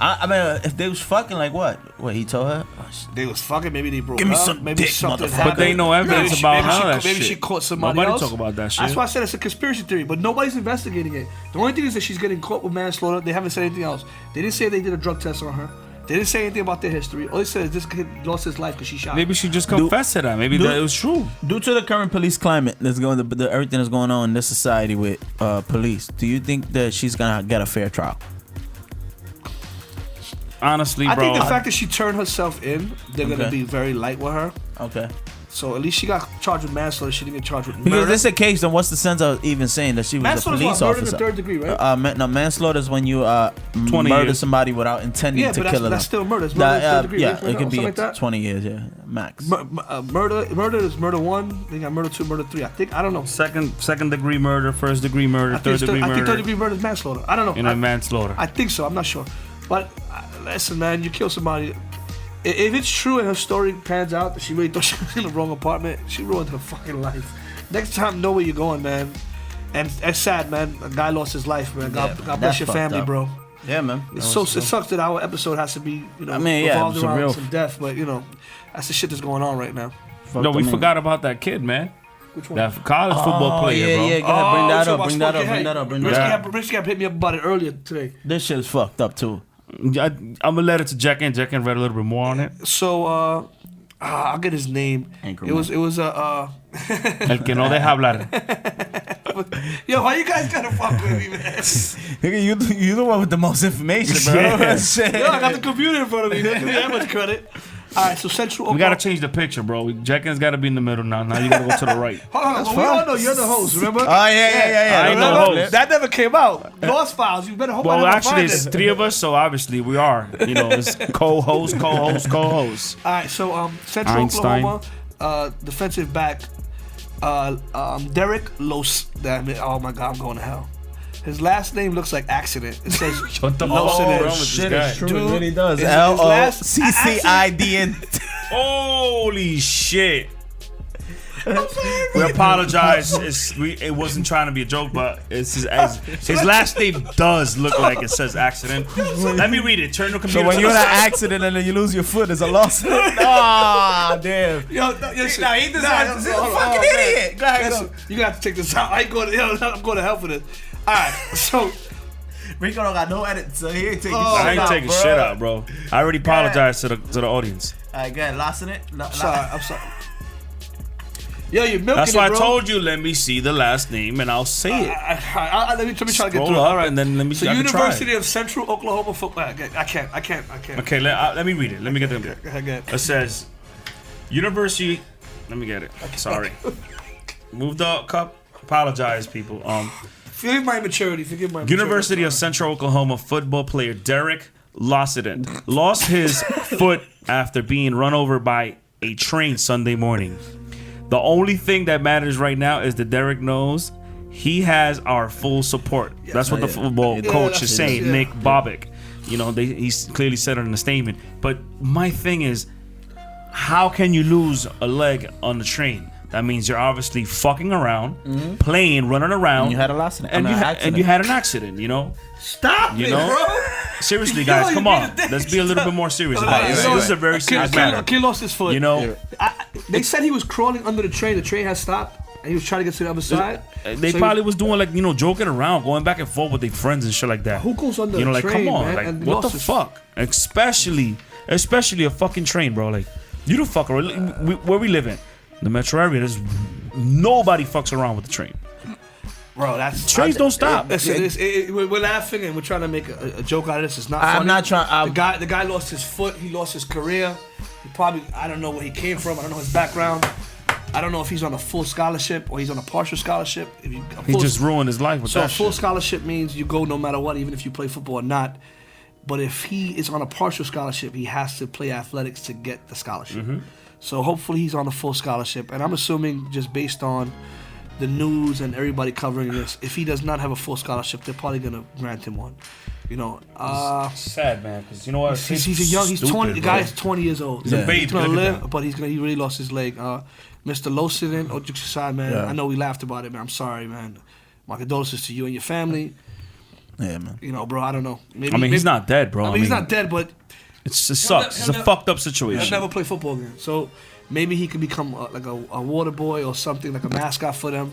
I mean, if they was fucking, like what? What he told her? Oh, shit. They was fucking. Maybe they broke Give me up. some maybe dick, something motherfucker. happened. But they ain't no evidence Maybe about none of that maybe shit. she caught somebody Nobody else. talk about that shit. That's why I said it's a conspiracy theory. But nobody's investigating it. The only thing is that she's getting caught with manslaughter. They haven't said anything else. They didn't say they did a drug test on her. They didn't say anything about their history. All they said is this kid lost his life because she shot him. Maybe she just confessed to that. Maybe that it was true. Due to the current police climate that's going, everything that's going on in this society with police, do you think that she's gonna get a fair trial? Honestly, I bro. think the fact that she turned herself in, they're gonna Okay. be very light with her. Okay. So at least she got charged with manslaughter. She didn't get charged with Because murder. if this is the case, then what's the sense of even saying that she was Manslaughter a is police what, murder in officer? the third degree, right? No, manslaughter is when you 20 murder years. somebody without intending Yeah, to but kill them. that's still murder. It's murder in the third degree. Yeah, right? it could be Something like that. 20 years, yeah, max. Murder is murder 1. They got murder 2, murder 3. I don't know. Second degree murder, first degree murder, I think third degree third murder, degree murder is manslaughter. I don't know. and then manslaughter. I think so. I'm not sure. But listen, man, you kill somebody. If it's true and her story pans out that she really thought she was in the wrong apartment, she ruined her fucking life. Next time, know where you're going, man. And it's sad, man. A guy lost his life, man. God that's bless your fucked family, up. bro. Yeah, man. It sucks that our episode has to be, I mean, yeah, revolved it's a around real- some death, but that's the shit that's going on right now. No, we forgot about that kid, man. Which one? That college football player, yeah, bro. yeah, go ahead, bring that so up, about bring that up, smoking bring that up, bring that up. Brisky hit me up about it earlier today. This shit's fucked up too. I'm gonna let it to Jack in. Jack in read a little bit more on it. So I'll get his name. Anchorman. It was El que no deja hablar. Yo, why you guys gotta fuck with me, man? Nigga, you the one with the most information, bro. Yeah. Shit. Yo, I got the computer in front of me. Don't give me that much credit. All right, so Central. We gotta change the picture, bro. Jenkins gotta be in the middle now. Now you gotta go to the right. Hold on, well, we all know you're the host. Remember? Oh yeah. I ain't no Remember? host. That never came out. Lost files. You better hope I Well, never actually, find there's it. 3 of us, so obviously we are. You know, it's co-host. All right, so Central Einstein. Oklahoma, defensive back, Derek Los. Damn it! Oh my God, I'm going to hell. His last name looks like accident. It says What the Los fuck in is it. wrong with this Shit, guy? it's true. Dude, It really does. his last- LOCCIDN. Holy shit. We apologize. It wasn't trying to be a joke, but it's his last name does look like it says accident. Let me read it. Turn the computer So when to you're in the an side. accident and then you lose your foot, it's a loss. Ah, damn. Yo, no, listen. Nah, he deserves Nah, he's a hold on, fucking hold on, man. idiot. Go ahead, Listen, go. you gotta have to take this out. I'm going to hell for this. All right, so Rico don't got no edit, so he ain't taking Oh, shit I ain't out, taking bro. shit out, bro. I already apologized to the audience. All right, go ahead. Lost in it? I'm sorry. Yo, you're milking That's why it, bro. I told you. Let me see the last name, and I'll say it. Let me try to get Scroll through it. up, All right. and then let me. So I can try. University of Central Oklahoma football. I can't. Okay, let me read it. Let me get them. Go ahead. It says University. Let me get it. Sorry. Move the cup. Apologize, people. Forgive my immaturity. University of Central Oklahoma football player Derek Lossiden lost his foot after being run over by a train Sunday morning. The only thing that matters right now is that Derek knows he has our full support. That's what the football coach that's is it. saying, Yeah. Nick Bobick. You know, he's clearly said it in the statement. But my thing is, how can you lose a leg on the train? That means you're obviously fucking around, playing, running around. And you had a loss in it. And I mean, you, accident. and you had an accident, you know? Stop You it, know? bro. Seriously, Yo, guys, you come made on. a thing. Let's be a little bit more serious about Right, this. right, This is a right. very serious matter. Kid lost his foot. You know? They said he was crawling under the train. The train had stopped, and he was trying to get to the other side. They So probably was doing like, you know, joking around, going back and forth with their friends and shit like that. Who goes under You know, a like, train, come on. man, Like, and what the lost his- fuck? Especially a fucking train, bro. Like, you don't fuck around. Where we live in, the metro area, there's nobody fucks around with the train. Bro, that's Trains don't stop. Listen, we're laughing and we're trying to make a joke out of this. It's not I'm funny. not trying. The guy lost his foot. He lost his career. He probably, I don't know where he came from. I don't know his background. I don't know if he's on a full scholarship or he's on a partial scholarship. If you, a He full- just ruined his life with so a that full shit. scholarship means you go no matter what, even if you play football or not. But if he is on a partial scholarship, he has to play athletics to get the scholarship. Mm-hmm. So hopefully he's on a full scholarship. And I'm assuming just based on the news and everybody covering this, if he does not have a full scholarship, they're probably gonna grant him one. You know, Sad, man, because you know what? he's a young. He's 20. The guy is 20 years old. He's a baby, He's gonna look at live, that. but he really lost his leg. Mr. Losidin, jokes aside, man. Yeah. I know we laughed about it, man. I'm sorry, man. My condolences to you and your family. Yeah, man. You know, bro. I don't know. Maybe, I mean, he's not dead, bro. I mean, he's not dead, but It sucks. It's a he'll fucked up he'll situation. never play football again. So maybe he could become like a water boy or something, like a mascot for them.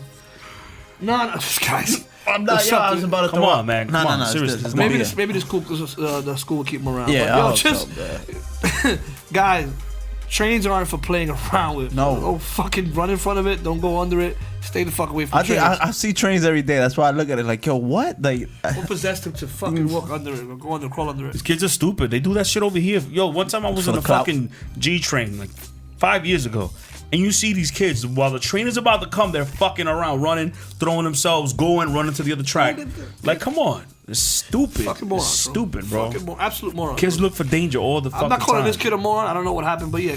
No, this guy's. I'm not. Yo, I was about to Come throw on, up. man. No, Come no, on, no. it's seriously. this, it's Maybe not this, here. maybe this school, the school will keep him around. Yeah, But, I yo, hope just so, guys, trains aren't for playing around with. No. Don't fucking run in front of it. Don't go under it. Stay the fuck away from I think trains. I see trains every day. That's why I look at it like, yo, what? Like, What possessed him to fucking walk under it or go under, crawl under it? These kids are stupid. They do that shit over here. Yo, one time I was For on the a clout. fucking G train like 5 years ago. And you see these kids, while the train is about to come, they're fucking around, running, throwing themselves, going, running to the other track. Like, come on. It's stupid. Fucking moron. It's stupid, bro. Fucking absolute moron. Kids look for danger all the fucking I'm not calling time. this kid a moron. I don't know what happened, but yeah,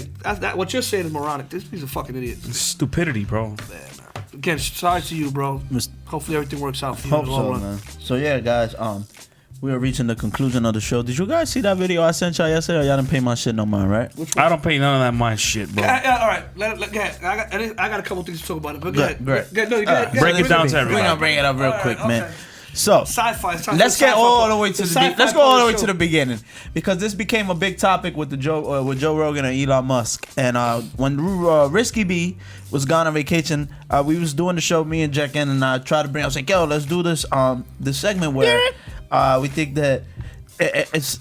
what you're saying is moronic. He's a fucking idiot. It's stupidity, bro. Again, sorry to you, bro. Hopefully everything works out for you. hope in the long so, run. man. So yeah, guys. We are reaching the conclusion of the show. Did you guys see that video I sent y'all yesterday? Or y'all didn't pay my shit no mind, right? I don't pay none of that mind shit, bro. All right, go ahead. I got a couple things to talk about it, but go ahead. Great. Go ahead. Break it down to We're everybody. gonna bring it up real All quick, right, man. okay. So Sci-fi. let's get all the way to let's go all the way to the beginning. beginning because this became a big topic with Joe Rogan and Elon Musk. And when Risky B was gone on vacation, we was doing the show, me and Jack in, and I tried to bring. I was like, yo, let's do this segment where we think that it's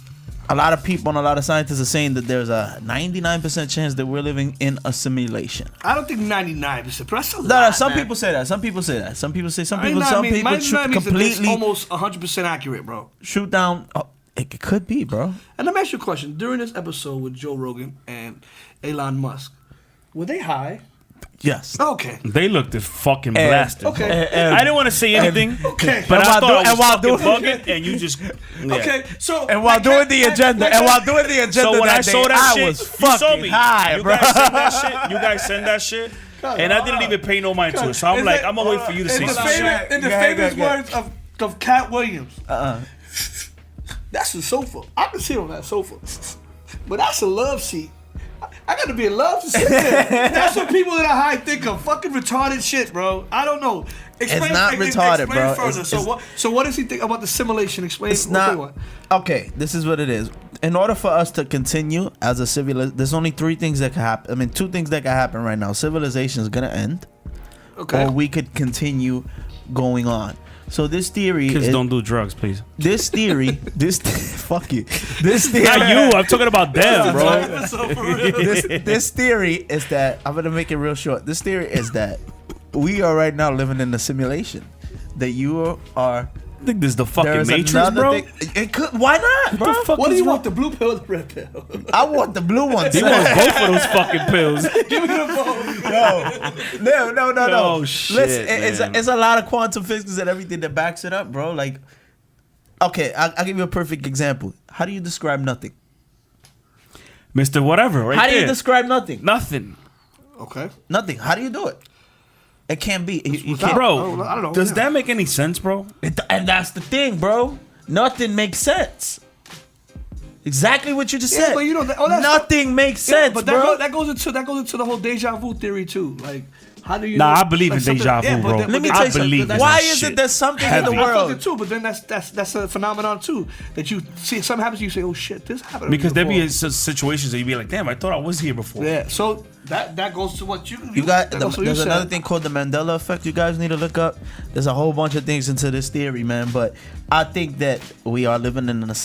a lot of people and a lot of scientists are saying that there's a 99% chance that we're living in a simulation. I don't think 99%, but that's a lot. No, some man. people say that. Some people say that. Some people say some 99 people means- 99 means that it's completely almost 100% accurate, bro. shoot down. Oh, it could be, bro. And let me ask you a question. During this episode with Joe Rogan and Elon Musk, were they high? Yes. Okay. They looked as fucking blasted. Okay. I didn't want to say anything, Okay. but And I while thought do- I was and while fucking doing- bugging, and you just Okay, so And while doing the agenda, So when I saw that I shit, was you saw fucking me. high, you bro. guys send that shit. You guys send that shit, and I didn't even pay no mind to it. So I'm like, I'm gonna wait for you to say in the some shit. in the Go ahead, famous go ahead. words of Cat Williams, Uh-uh. that's the sofa. I can sit on that sofa, but that's a love seat. I gotta be in love to sit there. That's what people that are high think of. Fucking retarded shit, bro. I don't know. Explain, not retarded, explain bro. Further. So what does he think about the simulation? Explain. It's not okay. This is what it is. In order for us to continue as a civilization, there's only three things that can happen. I mean, two things that can happen right now. Civilization is gonna end, Okay. or we could continue going on. So this theory Kids is, don't do drugs, please. this theory, fuck you. This theory, Not you. I'm talking about them, bro. this theory is that I'm gonna make it real short. This theory is that we are right now living in a simulation. That you are. I think this is the fucking There's Matrix, another bro. thing. It could. Why not, bro? the fuck What do is you wrong? want? The blue pill or the red pill? I want the blue one. He wants both of those fucking pills. No. Oh, shit, Listen, man. it's a lot of quantum physics and everything that backs it up, bro. Like, okay, I'll give you a perfect example. How do you describe nothing? Mr. Whatever, right How do there. you describe nothing? Nothing. Okay. Nothing. How do you do it? It can't be. You Without- can't. Bro, I don't know. does Yeah. that make any sense, bro? And that's the thing, bro. Nothing makes sense. Exactly what you just Yeah, said. but you know, all that nothing makes Yeah, sense, but bro. that goes into the whole deja vu theory too. Like, how do you? Nah, know, I believe in something- deja vu, yeah, but bro. then- Let me but tell I you something. believe that's- Why that is shit. it there's something in I the felt world? it too, but then that's a phenomenon too that you see. Something happens, you say, "Oh shit, this happened." to me Because there be before." situations that you be like, damn, I thought I was here before. Yeah, so that goes to what You got that goes to what you there's said. another thing called the Mandela effect. You guys need to look up. There's a whole bunch of things into this theory, man. But I think that we are living in a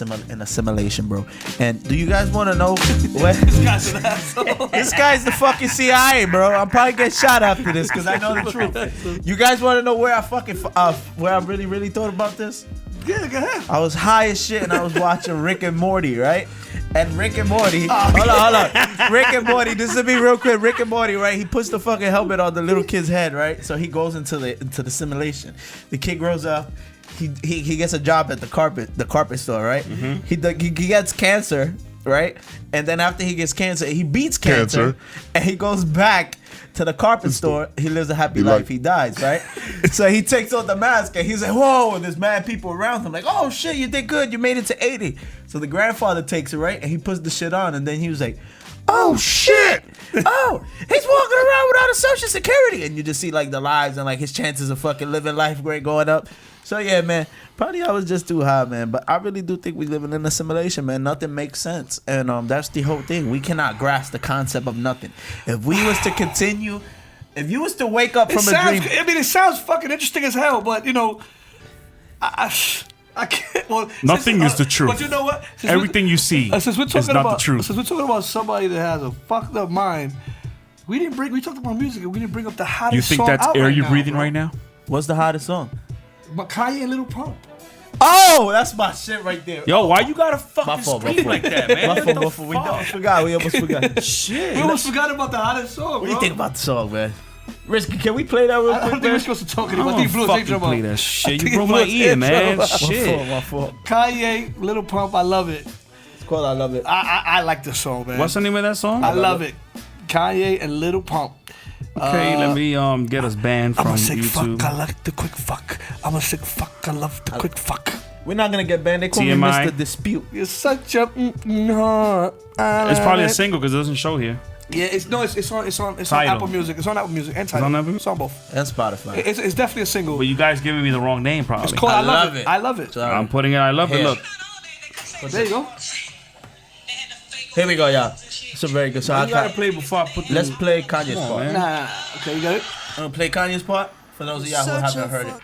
simulation, bro. And do you guys want to know what? This guy's an asshole. This guy's the fucking CIA, bro. I'll probably get shot after this because I know the truth. You guys want to know where I fucking where I really thought about this? Yeah, go ahead. I was high as shit and I was watching Rick and Morty, right? And Rick and Morty, hold on. Rick and Morty, this is me real quick. Rick and Morty, right? He puts the fucking helmet on the little kid's head, right? So he goes into the simulation. The kid grows up. He gets a job at the carpet store, right? He gets cancer, right? And then after he gets cancer, he beats cancer. And he goes back to the carpet store. He lives a happy life. He dies, right? So he takes off the mask and he's like, whoa, and there's mad people around him like, oh shit, you did good, you made it to 80. So the grandfather takes it, right? And he puts the shit on and then he was like, oh shit, oh, he's walking around without a social security. And you just see like the lives and like his chances of fucking living life great going up. So yeah, man, probably I was just too high, man. But I really do think we're living in a simulation, man. Nothing makes sense. And that's the whole thing. We cannot grasp the concept of nothing. If we was to continue, if you was to wake up from a dream. I mean, it sounds fucking interesting as hell, but you know, I can't. Well, Nothing is the truth. But you know what? Everything you see Since we're is talking not about the truth. Since we're talking about somebody that has a fucked up mind, we talked about music and we didn't bring up the hottest You think song that's out air right you're now, breathing bro. right now? What's the hottest song? But Kanye and Little Pump. Oh, that's my shit right there. Yo, why you gotta fucking My fault, my scream fault. like that, man? My What fault, the my fault. We fuck? forgot. We almost forgot. Shit. We almost forgot about the hottest song, What do bro. you think about the song, man? Risky, can we play that real I quick, don't think we're man? supposed to talk I anymore. I think don't Blue fucking drum play up. that shit. I You think broke it my blew ear, his man. intro. Shit. My fault. Kanye, Little Pump, I love it. It's called I Love It. I like the song, man. What's the name of that song? I love it. Kanye and Little Pump. Okay, let me get us banned I'm from a sick YouTube. fuck, I like the quick fuck. I'm a sick fuck, I love the quick fuck. We're not gonna get banned. They call me TMI. Mr. Dispute. You're such a It's probably a single because it doesn't show here. Yeah, it's on Title. Apple Music. It's on Apple Music and Tidal. on Apple? It's on both. And Spotify. It's definitely a single. But you guys giving me the wrong name, probably. It's called I I Love Love It. It. I Love It. Sorry. I'm putting it. I love it. Here. Look. There you go. Here we go, y'all. It's a very good song. You gotta play before I put. Let's play Kanye's Come on, part. man. Nah. Okay, you got it. I'm gonna play Kanye's part for those of y'all who haven't heard it.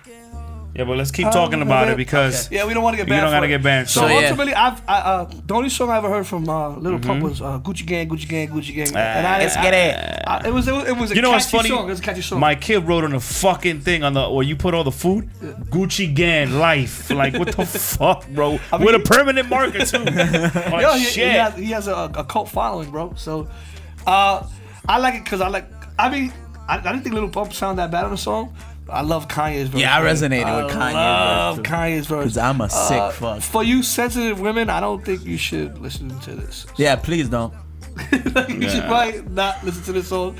Yeah, but let's keep talking about it because Yeah, we don't want to get you banned. don't gotta for it. get banned. So So yeah. ultimately, the only song I ever heard from Little Pump was Gucci Gang, Gucci Gang, Gucci Gang, and Let's get it. It was a you know what's catchy funny? song. It was a catchy song. My kid wrote on the fucking thing on the where you put all the food. Gucci Gang life. Like what the fuck, bro? I mean, With a permanent marker too. Like, Yo, shit. he has a cult following, bro. So, I like it because I didn't think Little Pump sounded that bad on the song. I love Kanye's verse. Yeah, I man. resonated with Kanye's love verse, too. Kanye's verse. Because I'm a sick fuck. For you sensitive women, I don't think you should listen to this. Yeah, please don't. You should probably not listen to this song.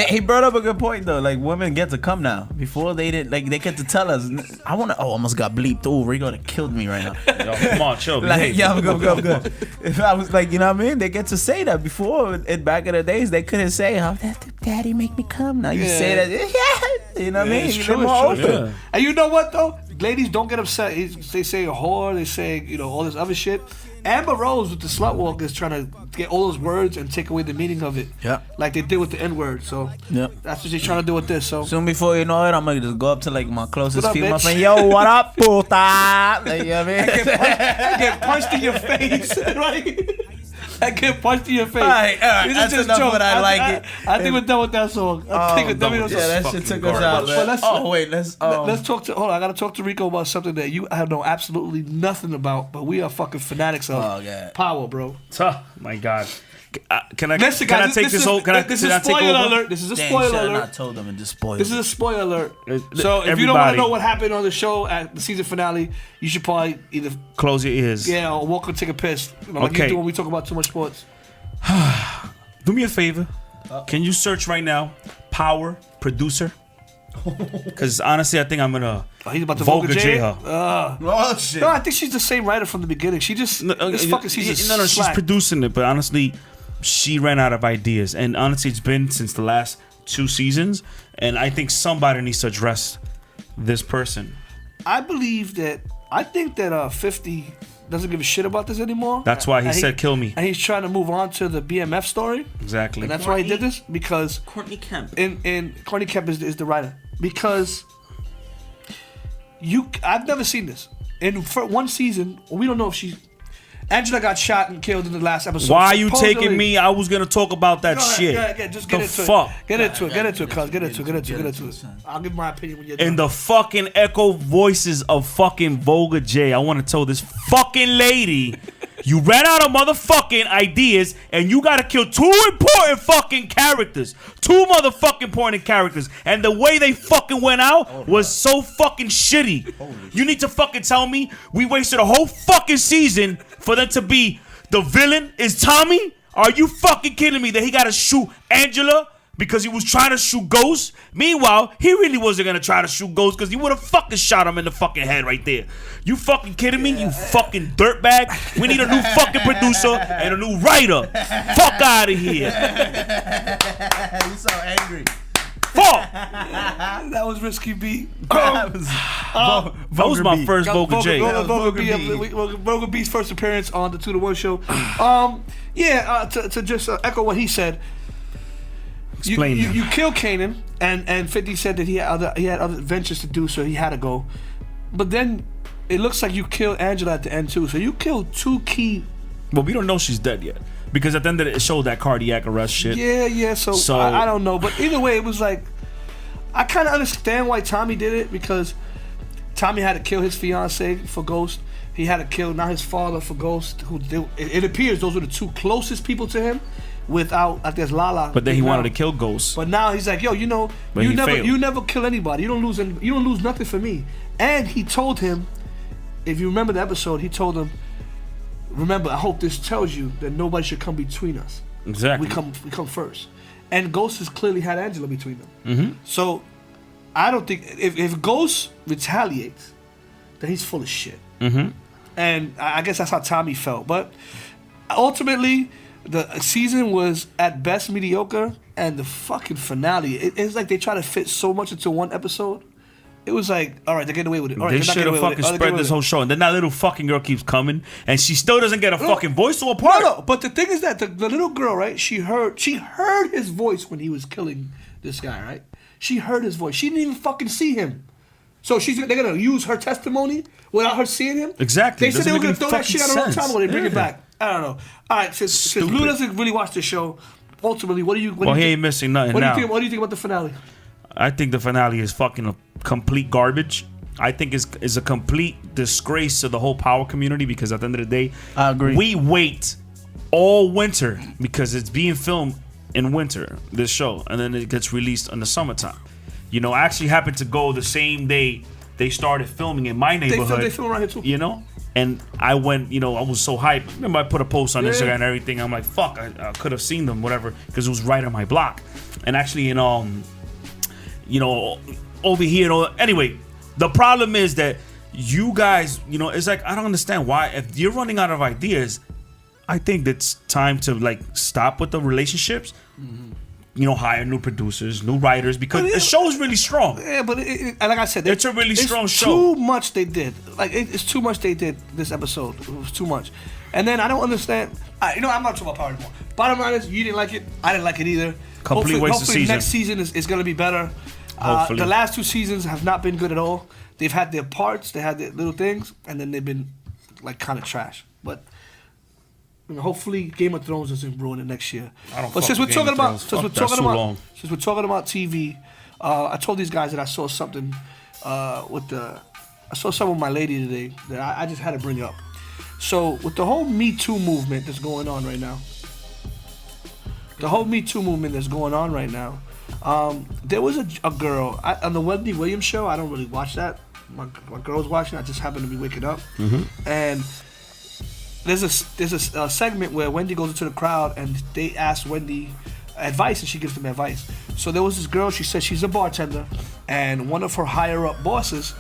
He brought up a good point though. Like women get to come now. Before they didn't. Like they get to tell us. I wanna. Oh, I almost got bleeped over. He gonna killed me right now. Yo, come on, chill. Like behave. yeah, I'm good. If I was like, you know what I mean? They get to say that before. In back in the days, they couldn't say, "How daddy make me come." Now you Yeah. say that. Yeah, you know what I mean? It's You're true, more it's true. open. Yeah. And you know what though? Ladies, don't get upset. They say a whore. They say all this other shit. Amber Rose with the slut walk is trying to get all those words and take away the meaning of it. Yeah. Like they did with the N word. So Yep. that's what they're trying to do with this. So Soon before you know it, I'm gonna just go up to like my closest What up, female bitch? friend. Yo, what up, puta? Like, you know what I mean? I get punched in your face, right? I get punched in your face. All right, This is that's just enough joke. what I like it. I think we're done with that song. I think we're done with Yeah, that that song. shit took fucking us out, garbage. man. But let's- Oh wait, Let's talk to. Hold on, I gotta talk to Rico about something that you have know absolutely nothing about, but we are fucking fanatics of. Oh, God. Power, bro. My God. Can I Listen, can I guys, take this this is- whole? Can I this can is I take spoiler over? alert. This is a Dang, spoiler should have alert. not told them and just spoiled. This is it. a spoiler alert. Uh, So if you don't want to everybody- know what happened on the show at the season finale, you should probably either Close your ears. or walk or take a piss. Like Okay. you do when we talk about too much sports. Do me a favor. Can you search right now, Power Producer? Because honestly, I think I'm gonna Oh, he's about to Vulgar Vulgar J J her. Oh shit. No, I think she's the same writer from the beginning. She just this fucking season. No, she's slack. producing it, but honestly, she ran out of ideas, and honestly, it's been since the last 2 seasons, and I think somebody needs to address this person. I believe that. I think that 50 doesn't give a shit about this anymore. That's why he And said, "Kill me." And he's trying to move on to the BMF story, Exactly. and that's why he did this because Courtney Kemp. in Courtney Kemp is the writer because I've never seen this in for one season. We don't know if Angela got shot and killed in the last episode. Why are you Supposedly- taking me? I was gonna talk about that Go ahead, shit. go ahead, just get The into fuck? it. Get into it, cuz. Get into it. I'll give my opinion when you're done. In the fucking echo voices of fucking Vulgar J, I want to tell this fucking lady, you ran out of motherfucking ideas and you gotta kill 2 important fucking characters. 2 motherfucking important characters. And the way they fucking went out was so fucking shitty. You need to fucking tell me we wasted a whole fucking season for them to be the villain is Tommy? Are you fucking kidding me that he gotta shoot Angela? Because he was trying to shoot Ghost. Meanwhile, he really wasn't gonna try to shoot Ghost because he would have fucking shot him in the fucking head right there. You fucking kidding me? You fucking dirtbag. We need a new fucking producer and a new writer. Fuck out of here. He's so angry. Fuck. that was risky beat. That was, That was my first Vulgar J. Vulgar B's first appearance on the 2 to 1 show. To just echo what he said. Explain that. You kill Kanan, and 50 said that he had other adventures to do, so he had to go. But then it looks like you killed Angela at the end too. So you killed 2 key. But we don't know she's dead yet. Because at the end of it showed that cardiac arrest shit. Yeah. So I don't know, but either way, it was like I kind of understand why Tommy did it because Tommy had to kill his fiance for Ghost. He had to kill now his father for Ghost. It appears those were the 2 closest people to him. Without, I guess, Lala. But then he wanted to kill Ghost. But now he's like, yo, But he failed. you never kill anybody. You don't lose nothing for me. And he told him, if you remember the episode, he told him, remember, I hope this tells you that nobody should come between us. Exactly. We come first. And Ghost has clearly had Angela between them. Mm-hmm. So I don't think if Ghost retaliates, then he's full of shit. Mm-hmm. And I guess that's how Tommy felt. But ultimately, the season was at best mediocre, and the fucking finale, it's like they try to fit so much into one episode. It was like, all right, they're getting away with it. All right, They they're not should getting have away with fucking it. Oh, they're spread getting this away whole with show. And then that little fucking girl keeps coming, and she still doesn't get a fucking voice to a it. part. No, but the thing is that the little girl, right? She heard his voice when he was killing this guy, right? She heard his voice. She didn't even fucking see him. So they're gonna use her testimony without her seeing him. Exactly. They said they were gonna throw that Doesn't shit make out a any long time fucking ago. They bring it sense. back. I don't know. All right, since Lou doesn't really watch the show, ultimately, what do you? Well, he ain't missing nothing What do now. you think? What do you think about the finale? I think the finale is fucking a complete garbage. I think it's a complete disgrace to the whole power community because at the end of the day, I agree. we wait all winter because it's being filmed in winter, this show, and then it gets released in the summertime. You know, I actually happened to go the same day they started filming in my neighborhood. They film around here too. You know? And I went, you know, I was so hyped. Remember, I put a post on Instagram and everything. I'm like, fuck, I could have seen them, whatever, because it was right on my block. And actually, you know, over here, anyway, the problem is that you guys, you know, it's like, I don't understand why, if you're running out of ideas, I think it's time to, like, stop with the relationships. You know, hire new producers, new writers, because the show is really strong. Yeah, but like I said, It's a really strong show. Too much they did. Like it's too much they did this episode. It was too much. And then I don't understand. I'm not talking about power anymore. Bottom line is, you didn't like it. I didn't like it either. Complete waste of hopefully season. Next season is going to be better. Hopefully. The last 2 seasons have not been good at all. They've had their parts, they had their little things, and then they've been like kind of trash. But hopefully Game of Thrones doesn't ruin it next year. I don't But fuck since we're with Game talking of about Thrones. Fuck, that's too long. since we're talking about TV, I told these guys that I saw something I saw something with my lady today that I just had to bring up. So with the whole Me Too movement that's going on right now, there was a girl on the Wendy Williams show. I don't really watch that. My girl's watching. I just happened to be waking up, and there's a segment where Wendy goes into the crowd and they ask Wendy advice and she gives them advice. So there was this girl. She said she's a bartender, and one of her higher up bosses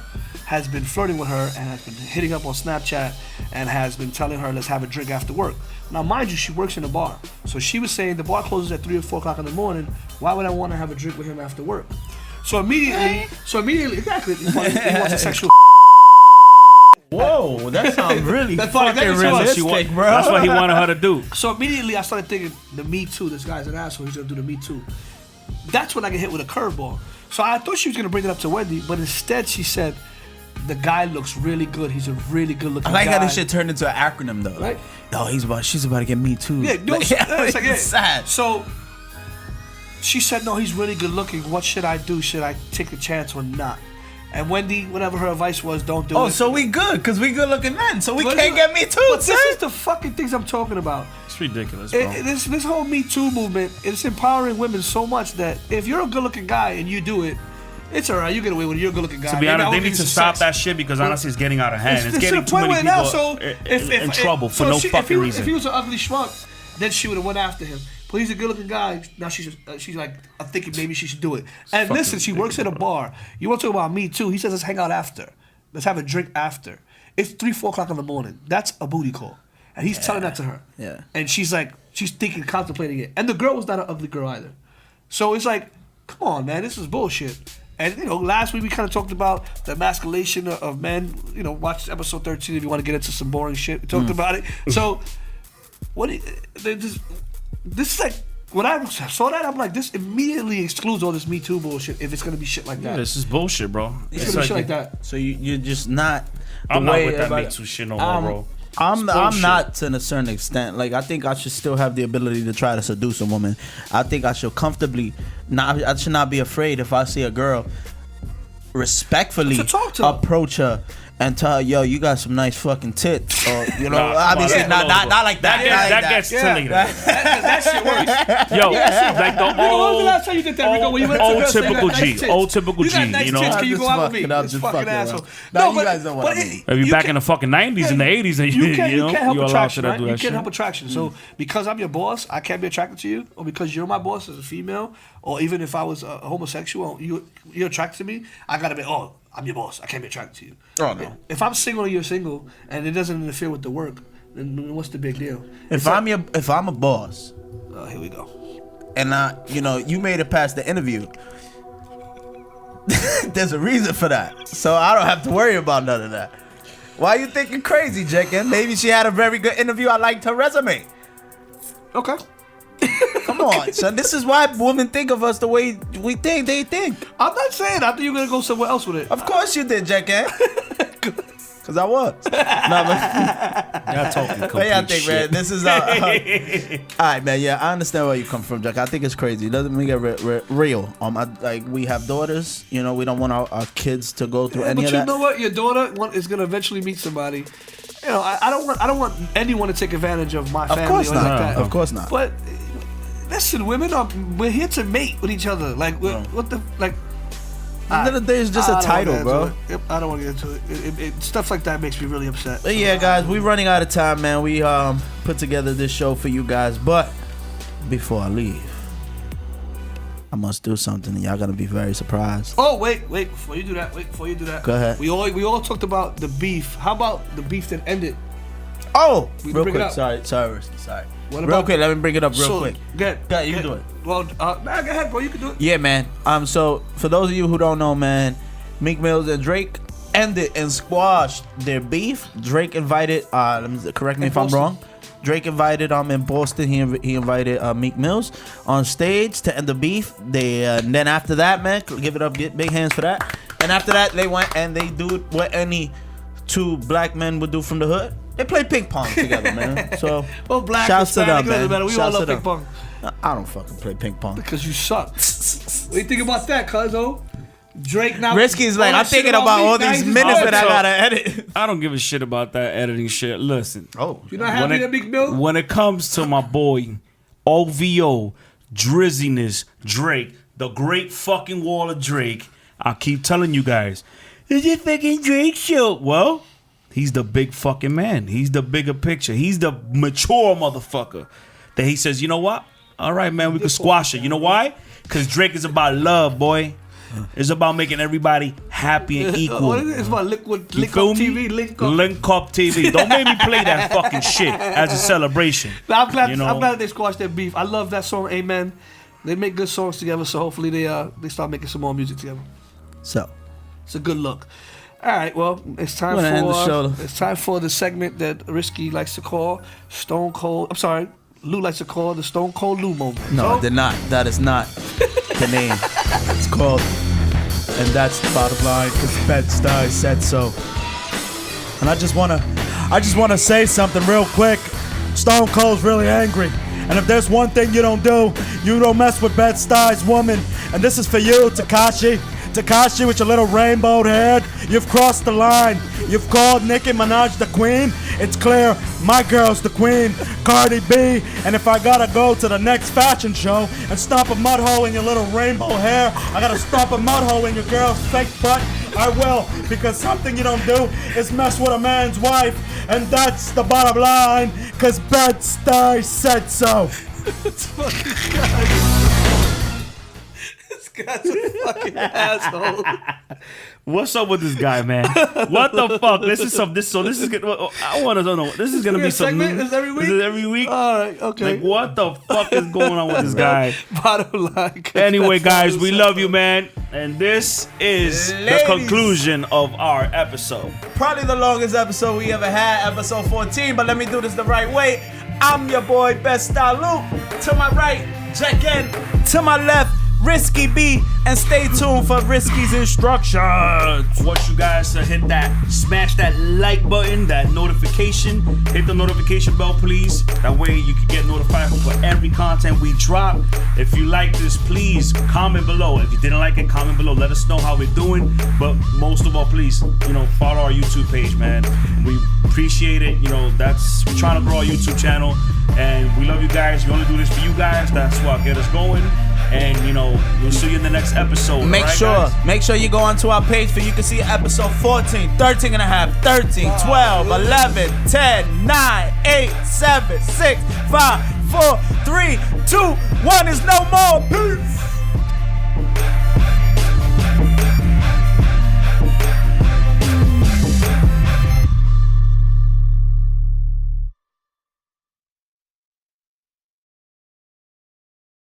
has been flirting with her and has been hitting up on Snapchat and has been telling her, let's have a drink after work. Now, mind you, she works in a bar. So she was saying the bar closes at 3 or 4 o'clock in the morning. Why would I want to have a drink with him after work? So immediately, exactly, he wants a sexual. Whoa, that sounds really That's fucking exactly what realistic, bro. That's what he wanted her to do. So immediately I started thinking, the Me Too, this guy's an asshole, he's gonna do the Me Too. That's when I get hit with a curveball. So I thought she was gonna bring it up to Wendy, but instead she said, the guy looks really good, he's a really good looking I like guy. how this shit turned into an acronym though. Right? No, she's about to get me too. Yeah, no, Like, it's like, yeah. it's sad. So she said, no, he's really good looking. What should I do? Should I take a chance or not? And Wendy, whatever her advice was, don't do it. Oh, so we good, because we good looking men, so we But can't get me too, But this son. is the fucking things I'm talking about. It's ridiculous, bro. This whole Me Too movement, it's empowering women so much that if you're a good looking guy and you do it, it's alright. You get away with it. You're a good looking guy. To be Maybe I honest, won't they give need you to some stop sex. that shit because honestly, it's getting out of hand. It's to getting the too point many where people now, in trouble for no fucking reason. If he was an ugly schmuck, then she would have went after him. But he's a good-looking guy. Now she's like, I'm thinking maybe she should do it. And Fucking listen, she works at a bar. You want to talk about Me Too? He says let's hang out after. Let's have a drink after. It's 3, 4 o'clock in the morning. That's a booty call, and he's telling that to her. Yeah. And she's like, she's thinking, contemplating it. And the girl was not an ugly girl either. So it's like, come on, man, this is bullshit. And last week we kind of talked about the emasculation of men. Watch episode 13 if you want to get into some boring shit. We talked about it. So, this is like, when I saw that, I'm like, this immediately excludes all this Me Too bullshit if it's gonna be shit like that. Yeah, this is bullshit, bro. It's gonna be shit like that. So you're just not. I'm not with that everybody- Me Too shit no more, bro. I'm bullshit. not to a certain extent. Like, I think I should still have the ability to try to seduce a woman. I think I should comfortably I should not be afraid if I see a girl respectfully To talk to her. approach her and tell her, yo, you got some nice fucking tits. Or, Nah, obviously come on, not like that. That gets Yeah. to later. That shit works. Yo, like the When was the last old, time you did that, Rico? When you went to old girls, say you got typical nice G, tits. old typical You got G, nice you know? tits, can you I'm go just out with me? fucking- I'm This just fucking fucking around. asshole. Nah, you guys know what I mean. If you back in the fucking 90s and the 80s, and You can't you help allowed attraction, to right? do You that can't shit. help attraction. So because I'm your boss, I can't be attracted to you, or because you're my boss as a female, or even if I was a homosexual, you're attracted to me, I gotta be, I'm your boss. I can't be attracted to you. Oh, no. If I'm single and you're single, and it doesn't interfere with the work, then what's the big deal? If I'm a boss Here we go. and you made it past the interview, there's a reason for that. So I don't have to worry about none of that. Why you thinking crazy, Jekin? Maybe she had a very good interview. I liked her resume. Okay. Come on, son. This is why women think of us the way we think. They think. I'm not saying. I thought you were gonna go somewhere else with it. Of course you did, Jackass. Cause I was. No, but Y'all talking what complete y'all think, man? shit. This is all right, man. Yeah, I understand where you come from, Jack. I think it's crazy. Let me get real. Like we have daughters. You know, we don't want our kids to go through any But of you that. know what? Your daughter is gonna eventually meet somebody. You know, I don't want anyone to take advantage of my family Of course or not. like that. Of course not. But listen, women we're here to mate with each other. Like what the like. At the end of the day, it's just a title, bro. Yep, I don't want to get into it. Stuff like that makes me really upset. But yeah, guys, we running out of time, man. We put together this show for you guys, but before I leave, I must do something, and y'all gonna be very surprised. Oh wait! Before you do that, Go ahead. We all talked about the beef. How about the beef that ended? Oh, We real bring it quick. up. Sorry, Risky. Sorry. What Real about- quick, let me bring it up real So, quick. Good. You do it. Well, nah, go ahead, bro. You can do it. Yeah, man. So for those of you who don't know, man, Meek Mills and Drake ended and squashed their beef. Drake invited. Let me correct me In if I'm Boston. wrong. Drake invited in Boston. He invited Meek Mills on stage to end the beef. They and then after that, man, give it up, get big hands for that. And after that, they went and they do what any two black men would do from the hood. They play ping pong together, man. So Well, black, shouts to them, Hispanic, doesn't man. matter. We all Shouts love to them. ping pong I don't fucking play ping pong. because you suck. What do you think about that, cuzzo? Drake now. Risky is like, all that I'm shit thinking about me, all now these he's just minutes mad. that I So- gotta edit. I don't give a shit about that editing shit. Listen. Oh, You not happy that Meek Mill? When it comes to my boy OVO, Drizziness, Drake, the great fucking wall of Drake, I keep telling you guys, it's a fucking Drake show. Well, he's the big fucking man. He's the bigger picture. He's the mature motherfucker. That he says, you know what? All right, man, we can squash it. You know why? Because Drake is about love, boy. It's about making everybody happy and equal. What is it? It's about Link You Up feel me? TV, Link Up. Link Up TV. Don't make me play that fucking shit as a celebration. Now, I'm glad. You know? I'm glad they squashed their beef. I love that song, Amen. They make good songs together, so hopefully they start making some more music together. so It's a good look. All right, well, it's time Wanna end the for show. it's time for the segment that Risky likes to call Stone Cold. I'm sorry, Lou likes to call the Stone Cold Lou moment. no, So, I did not. That is not the name. It's called, and that's the bottom line. Because Bed-Stuy said so. And I just wanna say something real quick. Stone Cold's really angry. And if there's one thing you don't do, you don't mess with Bed-Stuy's woman. And this is for you, Tekashi. Tekashi with your little rainbowed head. You've crossed the line. You've called Nicki Minaj the queen. It's clear my girl's the queen, Cardi B. And if I gotta go to the next fashion show and stomp a mud hole in your little rainbow hair, I gotta stomp a mud hole in your girl's fake butt, I will. Because something you don't do is mess with a man's wife. And that's the bottom line. Cause Bed-Stuy said so. this guy's a fucking asshole. What's up with this guy, man? What the fuck? This is gonna. I want to know. This is gonna be some. Segment? This every week? This is every week. All right, okay. Like, what the fuck is going on with this guy? Bottom line. Anyway, guys, we love you, man. And this is the Ladies. conclusion of our episode. Probably the longest episode we ever had, episode 14, but let me do this the right way. I'm your boy, Bed-Stuy Lou. To my right, Jack N. To my left, Risky B. And stay tuned for Risky's instructions. I want you guys to hit that, smash that like button, that notification. Hit the notification bell, please. That way you can get notified for every content we drop. If you like this, please comment below. If you didn't like it, comment below. Let us know how we're doing. But most of all, please, follow our YouTube page, man. We appreciate it. We're trying to grow our YouTube channel. And we love you guys. We only do this for you guys. That's what get us going. And we'll see you in the next episode. Make alright, guys? sure you go onto our page for you can see episode 14, 13 and a half, 13, 12, 11, 10, 9, 8, 7, 6, 5, 4, 3, 2, 1 is no more. Peace.